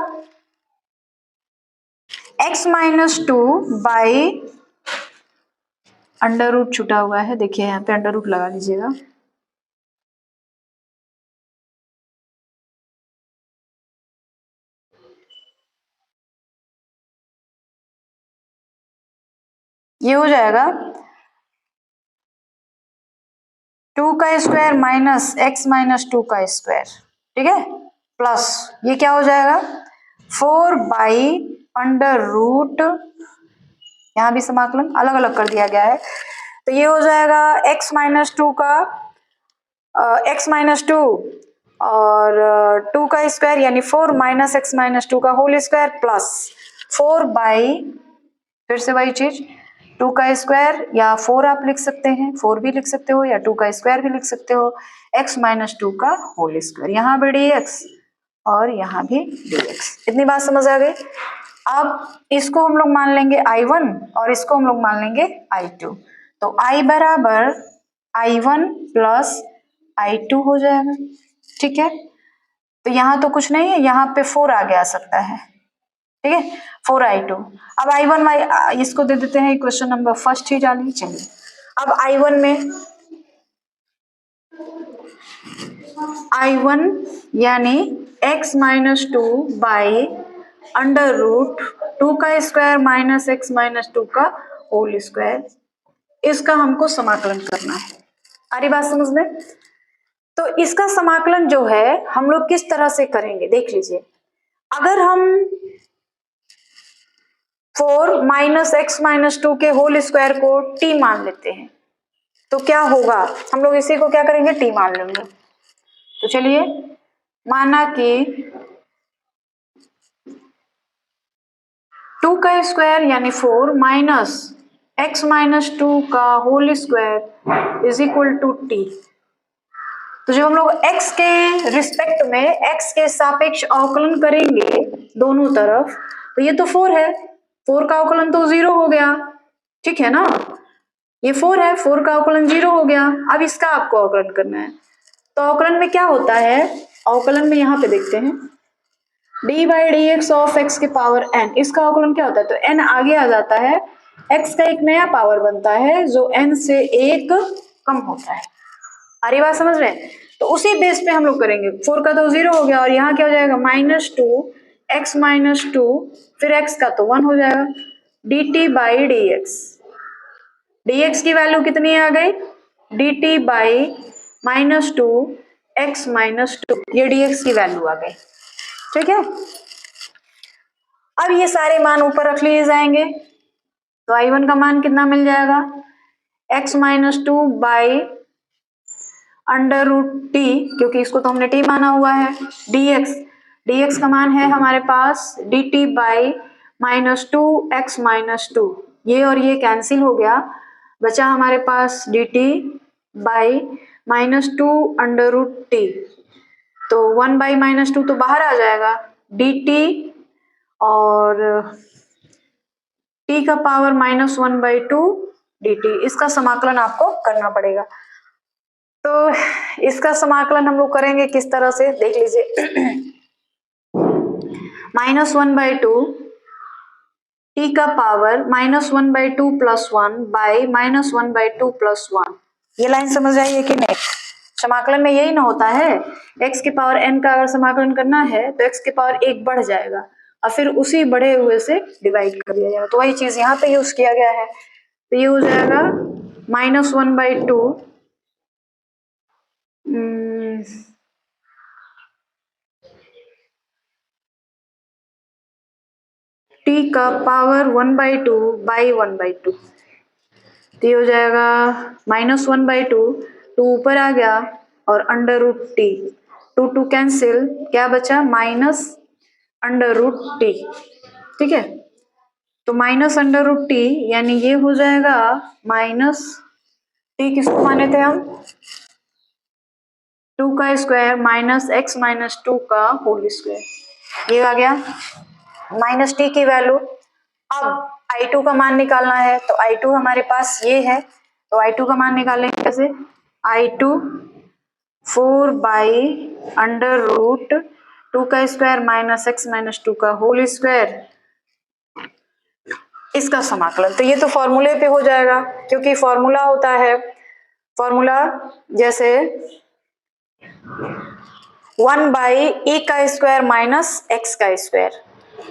x minus 2 by under root छुटा हुआ है, देखिए यहाँ पे अंडर रूट लगा लीजिएगा, ये हो जाएगा 2 का स्क्वायर माइनस x माइनस 2 का स्क्वायर, ठीक है, प्लस ये क्या हो जाएगा 4 बाई अंडर रूट, यहाँ भी समाकलन अलग अलग कर दिया गया है, तो ये हो जाएगा x माइनस 2 का x माइनस 2 और 2 का स्क्वायर यानी 4 माइनस x माइनस 2 का होल स्क्वायर प्लस 4 बाई, फिर से वही चीज, 2 का स्क्वायर या 4 आप लिख सकते हैं, 4 भी लिख सकते हो या 2 का स्क्वायर भी लिख सकते हो, x माइनस 2 का होल स्क्वायर, यहाँ भी dx और यहाँ भी dx। इतनी बात समझ आ गई? अब इसको हम लोग मान लेंगे I1 और इसको हम लोग मान लेंगे I2, तो I बराबर I1 प्लस I2 हो जाएगा, ठीक है। तो यहाँ तो कुछ नहीं है, यहाँ पे 4 आगे आ सकता है, ठीक है, 4I2। अब I1 इसको दे देते हैं क्वेश्चन नंबर फर्स्ट ही डालिए, चलिए। अब I1 में I1 यानी x minus 2 by under root 2 का स्क्वायर माइनस x माइनस 2 का होल स्क्वायर, इसका हमको समाकलन करना है। आ रही बात समझ में? तो इसका समाकलन जो है हम लोग किस तरह से करेंगे देख लीजिए। अगर हम 4 माइनस एक्स माइनस 2 के होल स्क्वायर को t मान लेते हैं तो क्या होगा, हम लोग इसी को क्या करेंगे, t मान लेंगे। तो चलिए, माना कि 2 का स्क्वायर यानी 4 माइनस एक्स माइनस 2 का whole square is equal to t. तो जब हम लोग x के रिस्पेक्ट में x के सापेक्ष अवकलन करेंगे दोनों तरफ, तो ये तो 4 है, 4 का अवकलन तो 0 हो गया, ठीक है ना, ये 4 है, 4 का अवकलन 0 हो गया। अब इसका आपको अवकलन करना है, तो अवकलन में क्या होता है, अवकलन में यहाँ पे देखते हैं D by D x of x के पावर n, इसका अवकलन क्या होता है, तो n आगे आ जाता है, x का एक नया पावर बनता है जो n से 1 कम होता है। अरे बात समझ रहे हैं? तो उसी बेस पे हम लोग करेंगे, 4 का तो 0 हो गया और यहाँ क्या हो जाएगा माइनस 2 एक्स माइनस 2, फिर x का तो 1 हो जाएगा, D T by D x, D x की वैल्यू कितनी आ गई, D T by minus 2 x minus 2, ये डी एक्स की वैल्यू आ गई, ठीक है। अब ये सारे मान ऊपर रख लिए जाएंगे, तो I1 का मान कितना मिल जाएगा, x minus 2 by under root t, क्योंकि इसको तो हमने टी माना हुआ है, dx, dx का मान है हमारे पास dt by minus 2 x minus 2, ये और ये कैंसिल हो गया, बचा हमारे पास dt by minus 2 under root t, तो 1 बाई माइनस 2 तो बाहर आ जाएगा, dt और t का पावर माइनस 1 बाई 2 dt, इसका समाकलन आपको करना पड़ेगा। तो इसका समाकलन हम लोग करेंगे किस तरह से, देख लीजिए। -1/2 टी का पावर -1/2 + 1 बाई -1/2 + 1। ये लाइन समझ आई है कि नहीं? समाकलन में यही ना होता है, x की पावर n का अगर समाकलन करना है तो x की पावर 1 बढ़ जाएगा और फिर उसी बढ़े हुए से डिवाइड कर दिया जाएगा। तो वही चीज यहाँ पे यूज किया गया है। तो ये हो जाएगा -1/2 टी का पावर 1/2 बाई 1/2। तो ये हो जाएगा -1/2, 2 ऊपर आ गया और √t, 2 कैंसिल, क्या बचा -√t। ठीक है, तो -√t यानी ये हो जाएगा -t, किसको माने थे हम, 2 का स्क्वायर -x - 2 का होल स्क्वायर। ये आ गया -t की वैल्यू। अब I2 का मान निकालना है, तो I2 हमारे पास ये है, तो I2 का मान निकालेंगे कैसे, I2 4 बाई √2 का स्क्वायर -x - 2 का होल स्क्वायर, इसका समाकलन। तो ये तो फॉर्मूले पे हो जाएगा, क्योंकि फॉर्मूला होता है, फॉर्मूला जैसे 1/a² - x का स्क्वायर,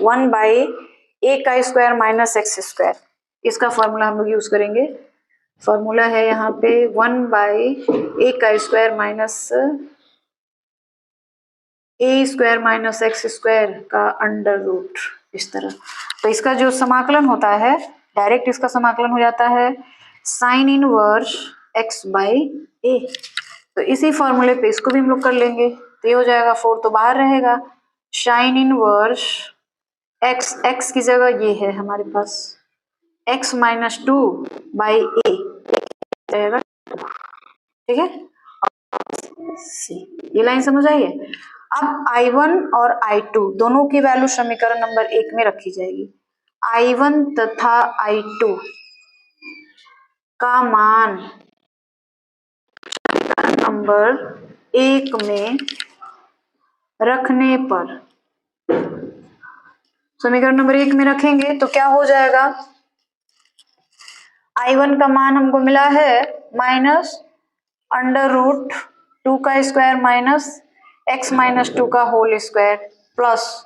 1/a² - x², इसका फॉर्मूला हम लोग यूज करेंगे। फॉर्मूला है यहाँ पे 1/a² - a² - x² का √, इस तरह। तो इसका जो समाकलन होता है, डायरेक्ट इसका समाकलन हो जाता है sin इनवर्स x/a। तो इसी फॉर्मूले पे इसको भी हम लोग कर लेंगे। तो ये हो जाएगा 4 तो बाहर रहेगा, sin इनवर्स x की जगह ये है हमारे पास x - 2/a रहेगा। ठीक है, ये लाइन समझ आई है। अब I1 और I2 दोनों की वैल्यू समीकरण नंबर 1 में रखी जाएगी। I1 तथा I2 का मान नंबर 1 में रखने पर, समीकरण नंबर 1 में रखेंगे तो क्या हो जाएगा, I1 का मान हमको मिला है -√2 का स्क्वायर -x - 2 का होल स्क्वायर प्लस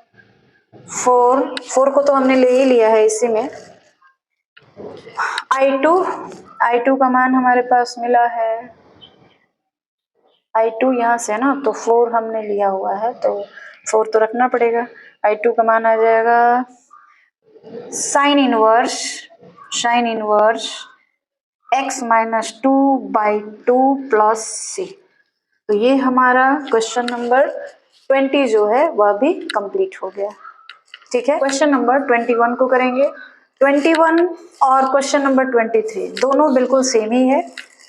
4 को तो हमने ले ही लिया है इसी में। I2 का मान हमारे पास मिला है, I2 यहाँ से ना, तो 4 हमने लिया हुआ है, तो 4 तो रखना पड़ेगा। I2 का मान आ जाएगा sin inverse x - 2/2 plus c। तो ये हमारा क्वेश्चन नंबर 20 जो है वह भी कंप्लीट हो गया। ठीक है, क्वेश्चन नंबर 21 को करेंगे। 21 और क्वेश्चन नंबर 23 दोनों बिल्कुल सेम ही है।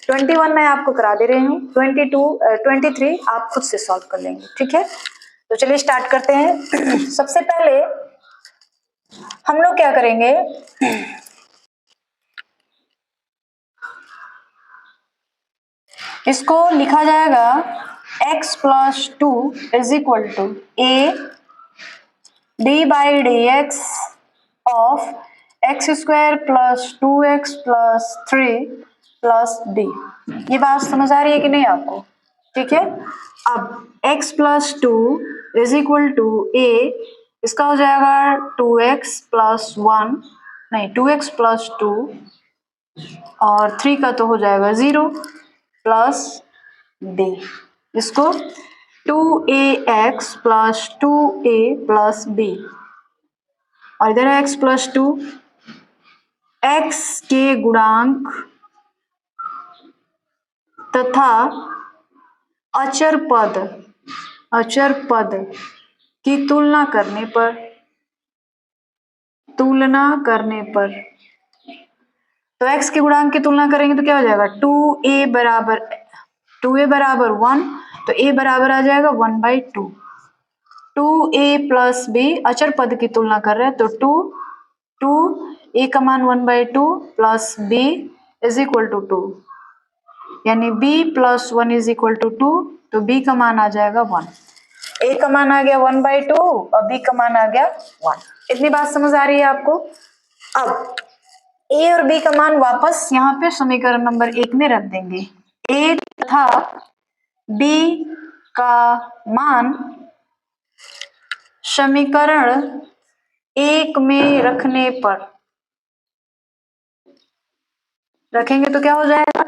21 मैं आपको करा दे रही हूँ, 23 आप खुद से सॉल्व कर लेंगे। ठीक है, तो चलिए स्टार्ट करते हैं। सबसे पहले हम लोग क्या करेंगे, इसको लिखा जाएगा x + 2 = a d/dx of x² + 2x + 3 + d। ये बात समझ आ रही है कि नहीं आपको? ठीक है, अब x + 2 = a, इसका हो जाएगा 2x + 1, नहीं 2x + 2 और 3 का तो हो जाएगा 0 प्लस d। इसको 2ax + 2a + b, और इधर है x + 2, x के गुणांक तथा अचर पद की तुलना करने पर, तो x के गुणांक की तुलना करेंगे तो क्या हो जाएगा, 2a बराबर 1, तो a बराबर आ जाएगा 1/2। 2a + b, अचर पद की तुलना कर रहे हैं, तो 2a का मान 1/2 प्लस b = 2, यानी b plus 1 is equal to 2, तो b का मान आ जाएगा 1। a का मान आ गया 1/2 और b का मान आ गया 1। इतनी बात समझ आ रही है आपको? अब a और b का मान वापस यहाँ पे समीकरण नंबर 1 में रख देंगे। a तथा b का मान समीकरण 1 में रखने पर रखेंगे तो क्या हो जाएगा,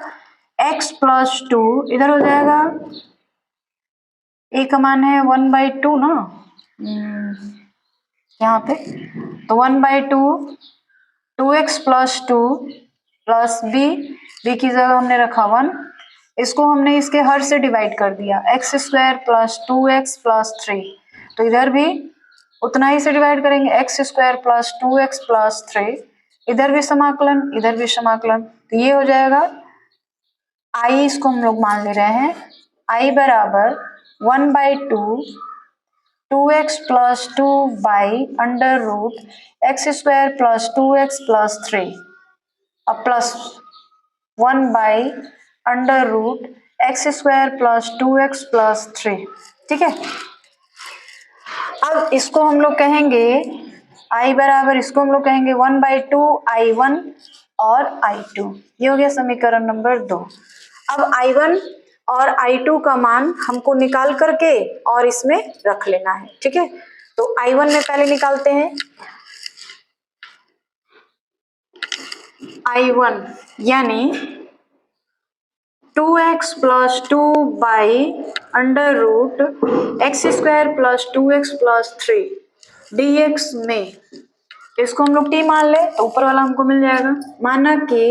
x प्लस 2 इधर हो जाएगा, a का मान है 1/2 ना यहाँ पे, तो 1/2 2x प्लस 2 प्लस b की जगह हमने रखा 1, इसको हमने इसके हर से डिवाइड कर दिया, x² प्लस 2x प्लस 3, तो इधर भी उतना ही से डिवाइड करेंगे, x² प्लस 2x प्लस 3, इधर भी समाकलन इधर भी समाकलन, तो ये हो जाएगा i, इसको हम लोग मान ले रहे हैं i बराबर 1/2 2x plus 2 by under root x² plus 2x plus 3 अब plus 1 by under root x² plus 2x plus 3। ठीक है, अब इसको हम लोग कहेंगे i बराबर, इसको हम लोग कहेंगे 1/2 i1 और i2। ये हो गया समीकरण नंबर 2। अब i1 और i2 का मान हमको निकाल करके और इसमें रख लेना है। ठीक है, तो i1 में पहले निकालते हैं, i1 यानी 2x plus 2 by under root x² plus 2x plus 3 dx में, इसको हम लोग t मान ले तो ऊपर वाला हमको मिल जाएगा, माना कि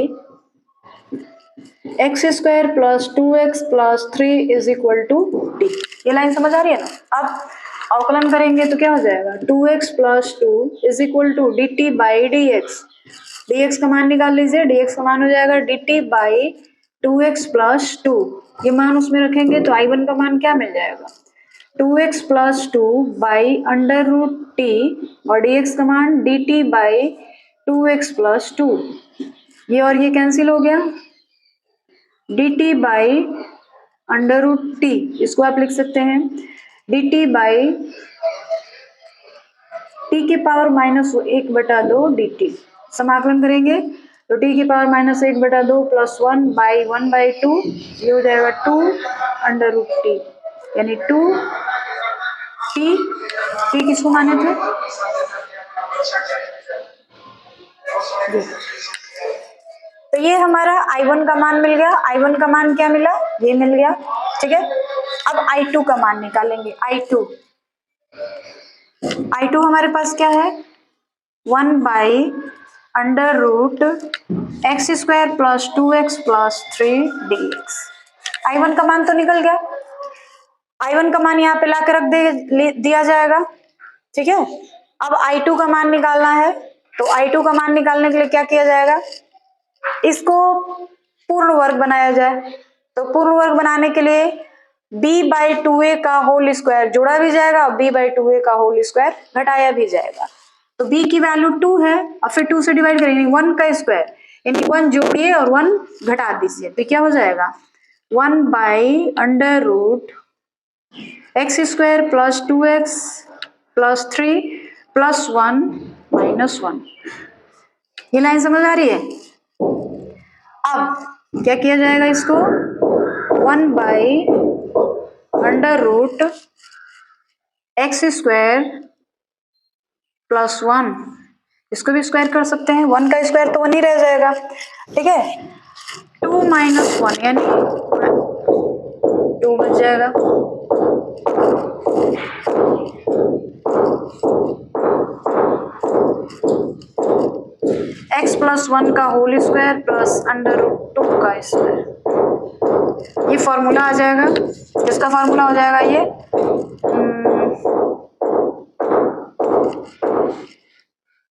x² plus 2x plus 3 is equal to d। ये लाइन समझ आ रही है ना? अब अवकलन करेंगे तो क्या हो जाएगा, 2x plus 2 is equal to dt by dx, dx का मान निकाल लीजिए, dx का मान हो जाएगा dt बाई 2x प्लस 2, ये मान उसमें रखेंगे तो i1 का मान क्या मिल जाएगा, 2x plus 2 by under root t और dx का मान dt बाई 2x प्लस 2, ये और ये कैंसिल हो गया, dt by under root t, इसको आप लिख सकते हैं dt बाई t के पावर -1/2 dt, समाकलन करेंगे तो t की पावर -1/2 प्लस 1 बाई 1/2, ये हो जाएगा 2 अंडर रूट t, यानी 2 t किसको माने थे, तो ये हमारा i1 का मान मिल गया। i1 का मान क्या मिला, ये मिल गया। ठीक है, अब i2 का मान निकालेंगे। i2 हमारे पास क्या है, 1 by under root x² plus 2x plus 3 dx। i1 का मान तो निकल गया, i1 का मान यहाँ पे ला के रख दिया जाएगा। ठीक है, अब i2 का मान निकालना है, तो i2 का मान निकालने के लिए क्या किया जाएगा, इसको पूर्ण वर्ग बनाया जाए, तो पूर्ण वर्ग बनाने के लिए b/2a का होल स्क्वायर जोड़ा भी जाएगा और b/2a का होल स्क्वायर घटाया भी जाएगा, तो b की वैल्यू 2 है और फिर 2 से डिवाइड करेंगे, 1 का स्क्वायर यानी 1 जोड़िए और 1 घटा दीजिए, तो क्या हो जाएगा 1 by under root x² plus 2x plus 3 plus 1 minus 1। ये लाइन समझ आ रही है? अब क्या किया जाएगा, इसको 1 by under root x² plus 1, इसको भी स्क्वायर कर सकते हैं, 1 का स्क्वायर तो 1 ही रह जाएगा। ठीक है, 2 माइनस 1 यानी 2 बच जाएगा, x प्लस 1 का whole square plus under root 2 का स्क्वायर, ये फॉर्मूला आ जाएगा। इसका फॉर्मूला हो जाएगा ये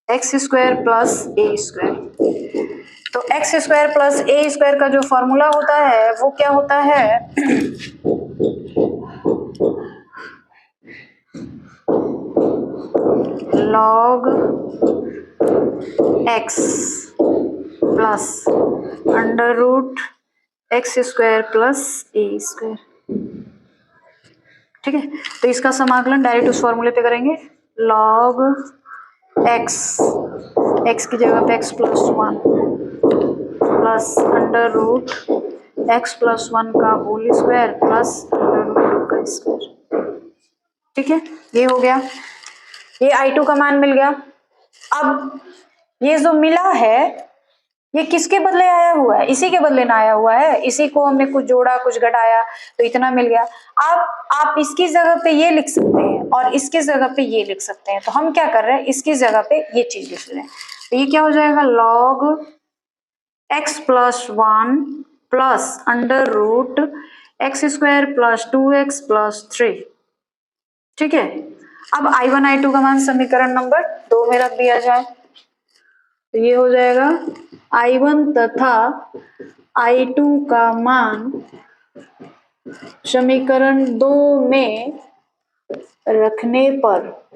x² प्लस a², तो x² प्लस a² का जो फॉर्मूला होता है वो क्या होता है, log x plus under root x square plus a square. ठीक है, तो इसका समाकलन डायरेक्ट उस फॉर्मूले पे करेंगे, लॉग एक्स की जगह पे x plus one plus under root x plus one का whole square plus under root two का स्क्वायर। ठीक है, ये हो गया, ये I2 का मान मिल गया। अब ये जो मिला है ये किसके बदले आया हुआ है? इसी के बदले ना आया हुआ है, इसी को हमने कुछ जोड़ा कुछ घटाया तो इतना मिल गया। अब आप इसकी जगह पे ये लिख सकते हैं और इसकी जगह पे ये लिख सकते हैं, तो हम क्या कर रहे हैं, इसकी जगह पे ये चीज लिख रहे हैं। तो ये क्या हो जाएगा, log x plus one plus under root x square plus 2x plus 3। ठीक है, अब I1 I2 का मान समीकरण नंबर 2 में रख दिया जाए, तो ये हो जाएगा I1 तथा I2 का मान समीकरण 2 में रखने पर,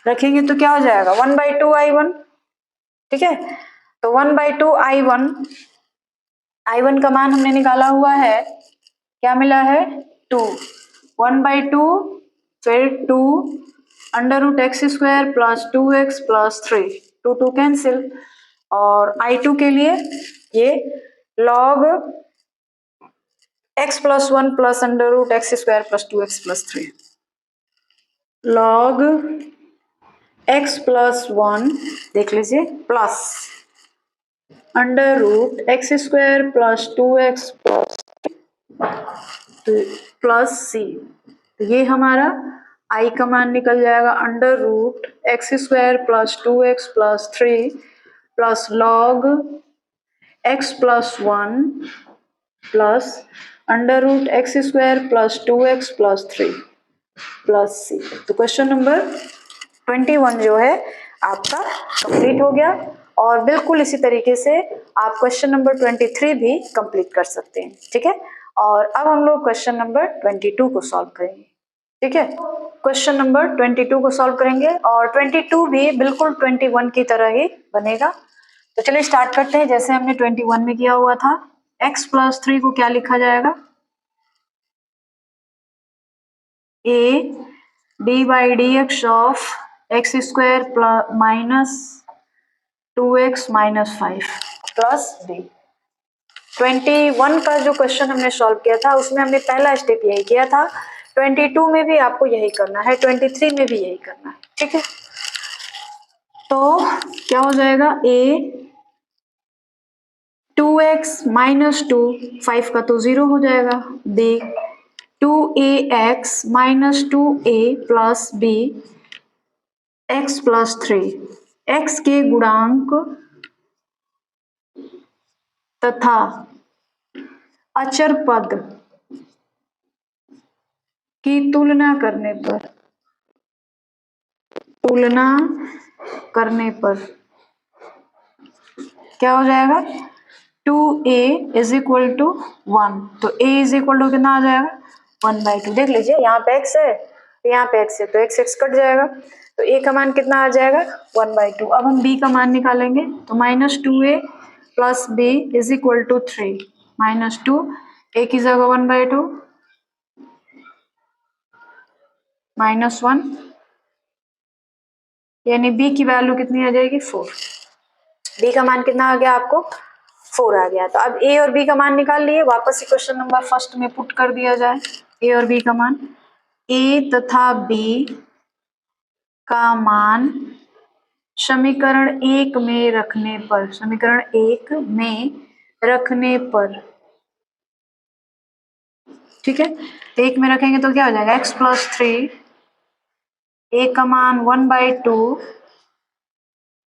रखेंगे तो क्या हो जाएगा 1/2 I1। ठीक है, तो 1/2 I1 का मान हमने निकाला हुआ है, क्या मिला है 2, 1/2 फिर 2 under root x square plus 2x plus 3, 2 cancel, और I2 के लिए ये log x plus one plus under root x square plus 2x plus 3, log x plus one देख लीजिए plus under root x square plus 2x plus c, तो ये हमारा I का मान निकल जाएगा under root x square plus 2x plus 3 plus log x plus one plus under root x square plus 2x plus 3 plus c. तो question number 21 जो है आपका कंप्लीट हो गया, और बिल्कुल इसी तरीके से आप क्वेश्चन नंबर 23 भी कंप्लीट कर सकते हैं। ठीक है, और अब हम लोग क्वेश्चन नंबर 22 को सॉल्व करेंगे। ठीक है, क्वेश्चन नंबर 22 को सॉल्व करेंगे और 22 भी बिल्कुल 21 की तरह ही बनेगा। तो चलिए स्टार्ट करते हैं, जैसे हमने 21 में किया हुआ था। x प्लस 3 को क्या लिखा जाएगा, a D by D x of x square minus 2x minus 5 plus D. 21 का जो क्वेश्चन हमने सॉल्व किया था उसमें हमने पहला स्टेप यही किया था, 22 में भी आपको यही करना है, 23 में भी यही करना है। ठीक है, तो क्या हो जाएगा, a 2x माइनस 2, 5 का तो 0 हो जाएगा, b 2ax minus 2a plus b x plus 3, x के गुणांक तथा अचर पद की तुलना करने पर क्या हो जाएगा, 2a इज इक्वल टू 1, तो a इज इक्वल टू कितना आ जाएगा 1/2। देख लीजिए यहाँ पे x है, यहाँ पे x है, तो x कट जाएगा, तो a का मान कितना आ जाएगा 1/2। अब हम b का मान निकालेंगे, तो minus 2a plus b is equal to 3, minus 2 a की जगह 1/2 माइनस 1, यानी b की वैल्यू कितनी आ जाएगी 4। b का मान कितना आ गया आपको 4 आ गया। तो अब a और b का मान निकाल लिए, वापस से क्वेश्चन नंबर फर्स्ट में पुट कर दिया जाए a और b का मान। a तथा b का मान समीकरण 1 में रखने पर, ठीक है, 1 में रखेंगे तो क्या हो जाएगा x प्लस 3, a का मान 1/2,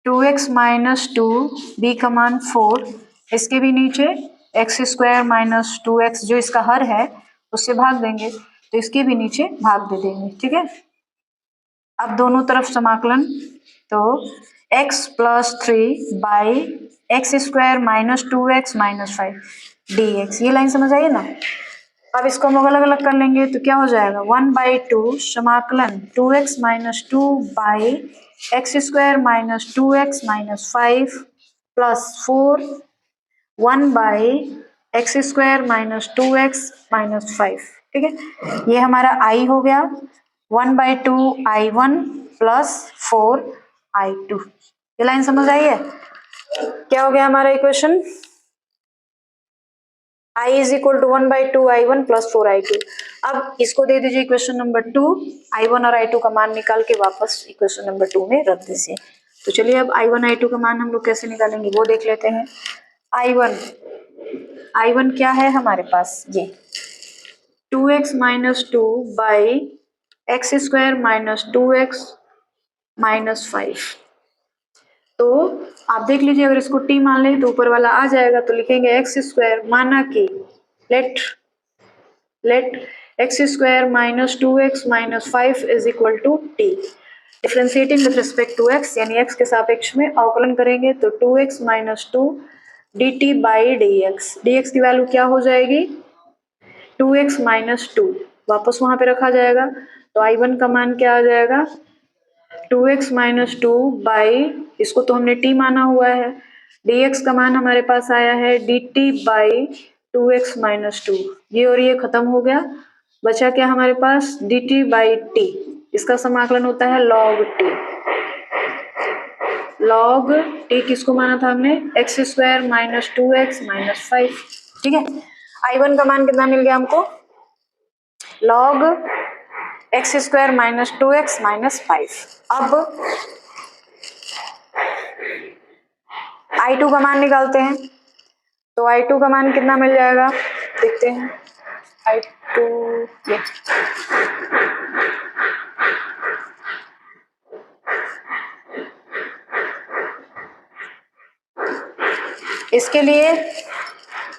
2x माइनस 2, b का मान 4, इसके भी नीचे एक्स स्क्वायर माइनस 2x जो इसका हर है उससे भाग देंगे, तो इसके भी नीचे भाग दे देंगे। ठीक है, अब दोनों तरफ समाकलन, तो x plus 3 by x square minus 2x minus 5 dx, ये लाइन समझ आई ना। अब इसको हम अलग अलग कर लेंगे तो क्या हो जाएगा 1/2 समाकलन 2x minus 2 by x square minus 2x minus 5 plus 4 1/2 x square minus 2x minus 5, ठीक है। ये हमारा आई हो गया 1/2 I1 प्लस 4 I2। ये लाइन समझ आई है? क्या हो गया हमारा equation? I is equal to 1/2 I1 plus 4 I2। अब इसको दे दीजिए इक्वेशन नंबर 2, I1 और I2 का मान निकाल के वापस इक्वेशन नंबर 2 में रख दीजिए। तो चलिए अब I1 I2 का मान हम लोग कैसे निकालेंगे वो देख लेते हैं। I1 क्या है हमारे पास? ये 2x minus 2 by x square minus 2x minus 5। तो आप देख लीजिए, अगर इसको t मान लें तो ऊपर वाला आ जाएगा, तो लिखेंगे एक्स स्क्वायर माना कि let x square minus 2x minus 5 is equal to t। Differentiating with respect to x, यानी x के सापेक्ष में अवकलन करेंगे तो 2x minus 2 dt by dx। dx की वैल्यू क्या हो जाएगी? 2x माइनस 2, वापस वहां पे रखा जाएगा, तो I1 का मान क्या आ जाएगा? 2x माइनस 2 बाई, इसको तो हमने t माना हुआ है, dx का मान हमारे पास आया है dt बाई 2x माइनस 2। ये और ये खत्म हो गया, बचा क्या हमारे पास? dt by t। इसका समाकलन होता है log t। log t किसको माना था हमने? X square minus 2x minus 5, ठीक है। I1 का मान कितना मिल गया हमको? log x square minus 2x minus 5। अब I2 का मान निकालते हैं, तो I2 का मान कितना मिल जाएगा देखते हैं। I2 ये इसके लिए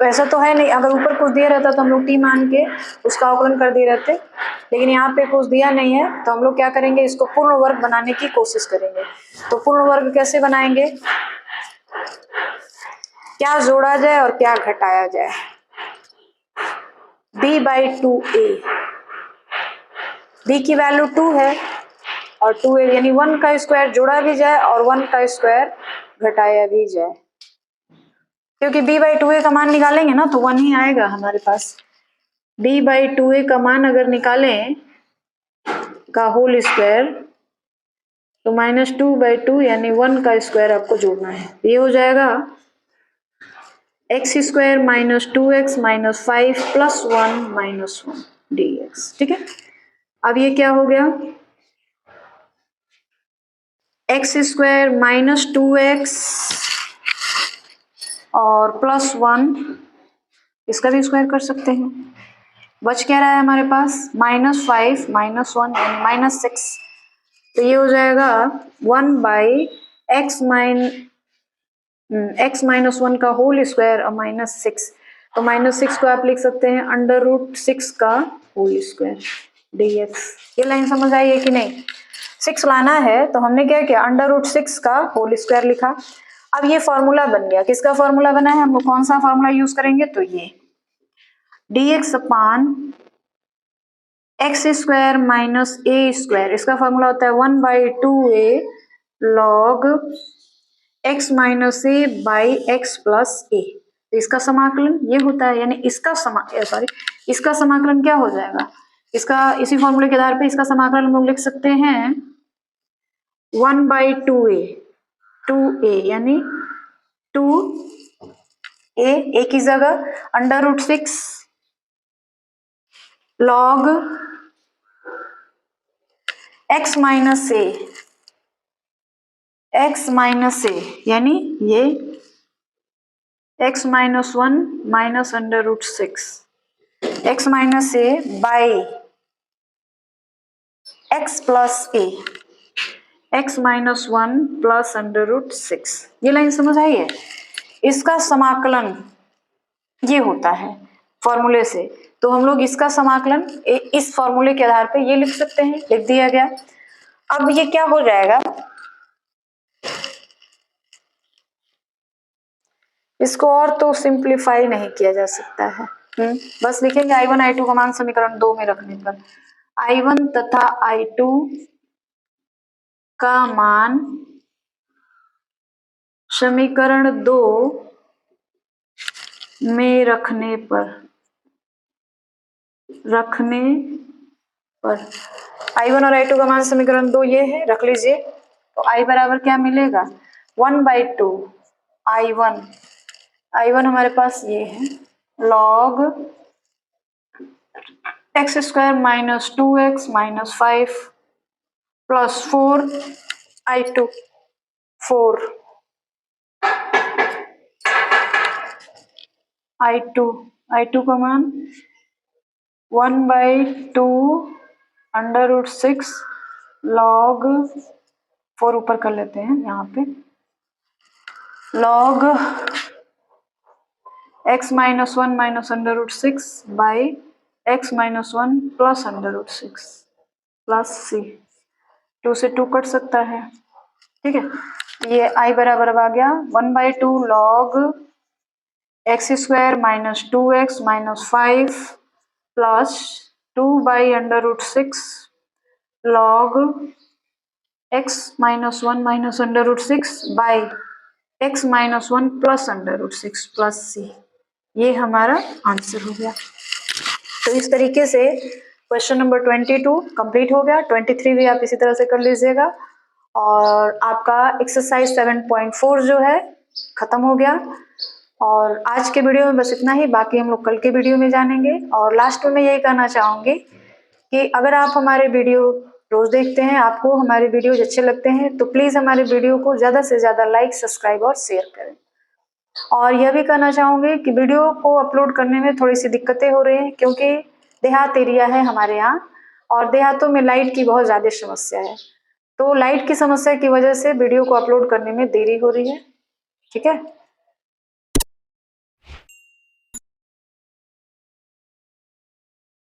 वैसा तो है नहीं, अगर ऊपर कुछ दिया रहता तो हम लोग t मान के उसका अवकलन कर दिए रहते, लेकिन यहाँ पे कुछ दिया नहीं है, तो हम लोग क्या करेंगे, इसको पूर्ण वर्ग बनाने की कोशिश करेंगे। तो पूर्ण वर्ग कैसे बनाएंगे? क्या जोड़ा जाए और क्या घटाया जाए? b/2a, b की वैल्यू 2 है और 2a यानी 1 का स्क्वायर जोड़ा भी जाए और 1 का स्क्वायर घटाया भी जाए, क्योंकि b/2a का मान निकालेंगे ना तो 1 ही आएगा हमारे पास। b/2a का मान अगर निकालें का होल स्क्वायर तो -2/2 यानी 1 का स्क्वायर आपको जोड़ना है। ये हो जाएगा x square minus 2x minus 5 plus 1 minus 1 dx, ठीक है। अब ये क्या हो गया? एक्स स्क्वायर माइनस 2x और प्लस 1, इसका भी स्क्वायर कर सकते हैं। बच क्या रहा है हमारे पास? -5 माइनस 1 यानी -6। तो ये हो जाएगा 1 बाई एक्स माइनस 1 का होल स्क्वायर और -6। तो -6 को आप लिख सकते हैं √6 का होल स्क्वायर dx। ये लाइन समझ आई है कि नहीं? 6 लाना है तो हमने क्या किया, √6 का होल स्क्वायर लिखा। अब ये फॉर्मूला बन गया, किसका फॉर्मूला बना है? हम लोग कौन सा फॉर्मूला यूज करेंगे? तो ये dx upon x square minus a square, इसका फॉर्मूला होता है 1/2a log x minus a by x plus a. तो इसका समाकलन ये होता है, यानी इसका इसका समाकलन क्या हो जाएगा? इसका इसी फॉर्मूले के आधार पे इसका समाकलन हम लोग लिख सकते हैं 1/2a, 2a यानी 2a की जगह √6 लॉग x माइनस ए यानी ये x minus 1 minus √6 x minus a by x plus A, x minus 1 plus √6। ये लाइन समझ आई है? इसका समाकलन ये होता है फॉर्मूले से, तो हम लोग इसका समाकलन इस फॉर्मूले के आधार पे ये लिख सकते हैं, लिख दिया गया। अब ये क्या हो जाएगा, इसको और तो सिंप्लीफाई नहीं किया जा सकता है। बस लिखेंगे I1 I2 का मान समीकरण 2 में रखने पर I1 तथा I2 का मान समीकरण 2 में रखने पर I1 और I2 का मान समीकरण 2 ये है, रख लीजिए। तो I बराबर क्या मिलेगा, 1/2 I1 हमारे पास ये है log x² - 2x - 5 plus 4 I2 I2 का मान 1/2 √6 log 4 ऊपर कर लेते हैं यहाँ पे, log x - 1 -√6 by x - 1 plus √6 plus c, 2 से 2 कट सकता है, ठीक है। ये I बराबर अब आ गया 1/2 log x² - 2x - 5 plus 2/√6 log x - 1 -√6 by x - 1 plus √6 plus c, ये हमारा आंसर हो गया। तो इस तरीके से क्वेश्चन नंबर 22 कंप्लीट हो गया। 23 भी आप इसी तरह से कर लीजिएगा और आपका एक्सरसाइज 7.4 जो है खत्म हो गया। और आज के वीडियो में बस इतना ही, बाकी हम लोग कल के वीडियो में जानेंगे। और लास्ट में मैं यही कहना चाहूंगी कि अगर आप हमारे वीडियो रोज देखते हैं, आपको हमारे वीडियोज अच्छे लगते हैं, तो प्लीज हमारे वीडियो को ज्यादा से ज्यादा लाइक, सब्सक्राइब और शेयर करें। और यह भी कहना चाहूंगी कि वीडियो को अपलोड करने में थोड़ी सी दिक्कतें हो रही हैं, क्योंकि देहात एरिया है हमारे यहाँ और देहातों में लाइट की बहुत ज्यादा समस्या है। तो लाइट की समस्या की वजह से वीडियो को अपलोड करने में देरी हो रही है, ठीक है।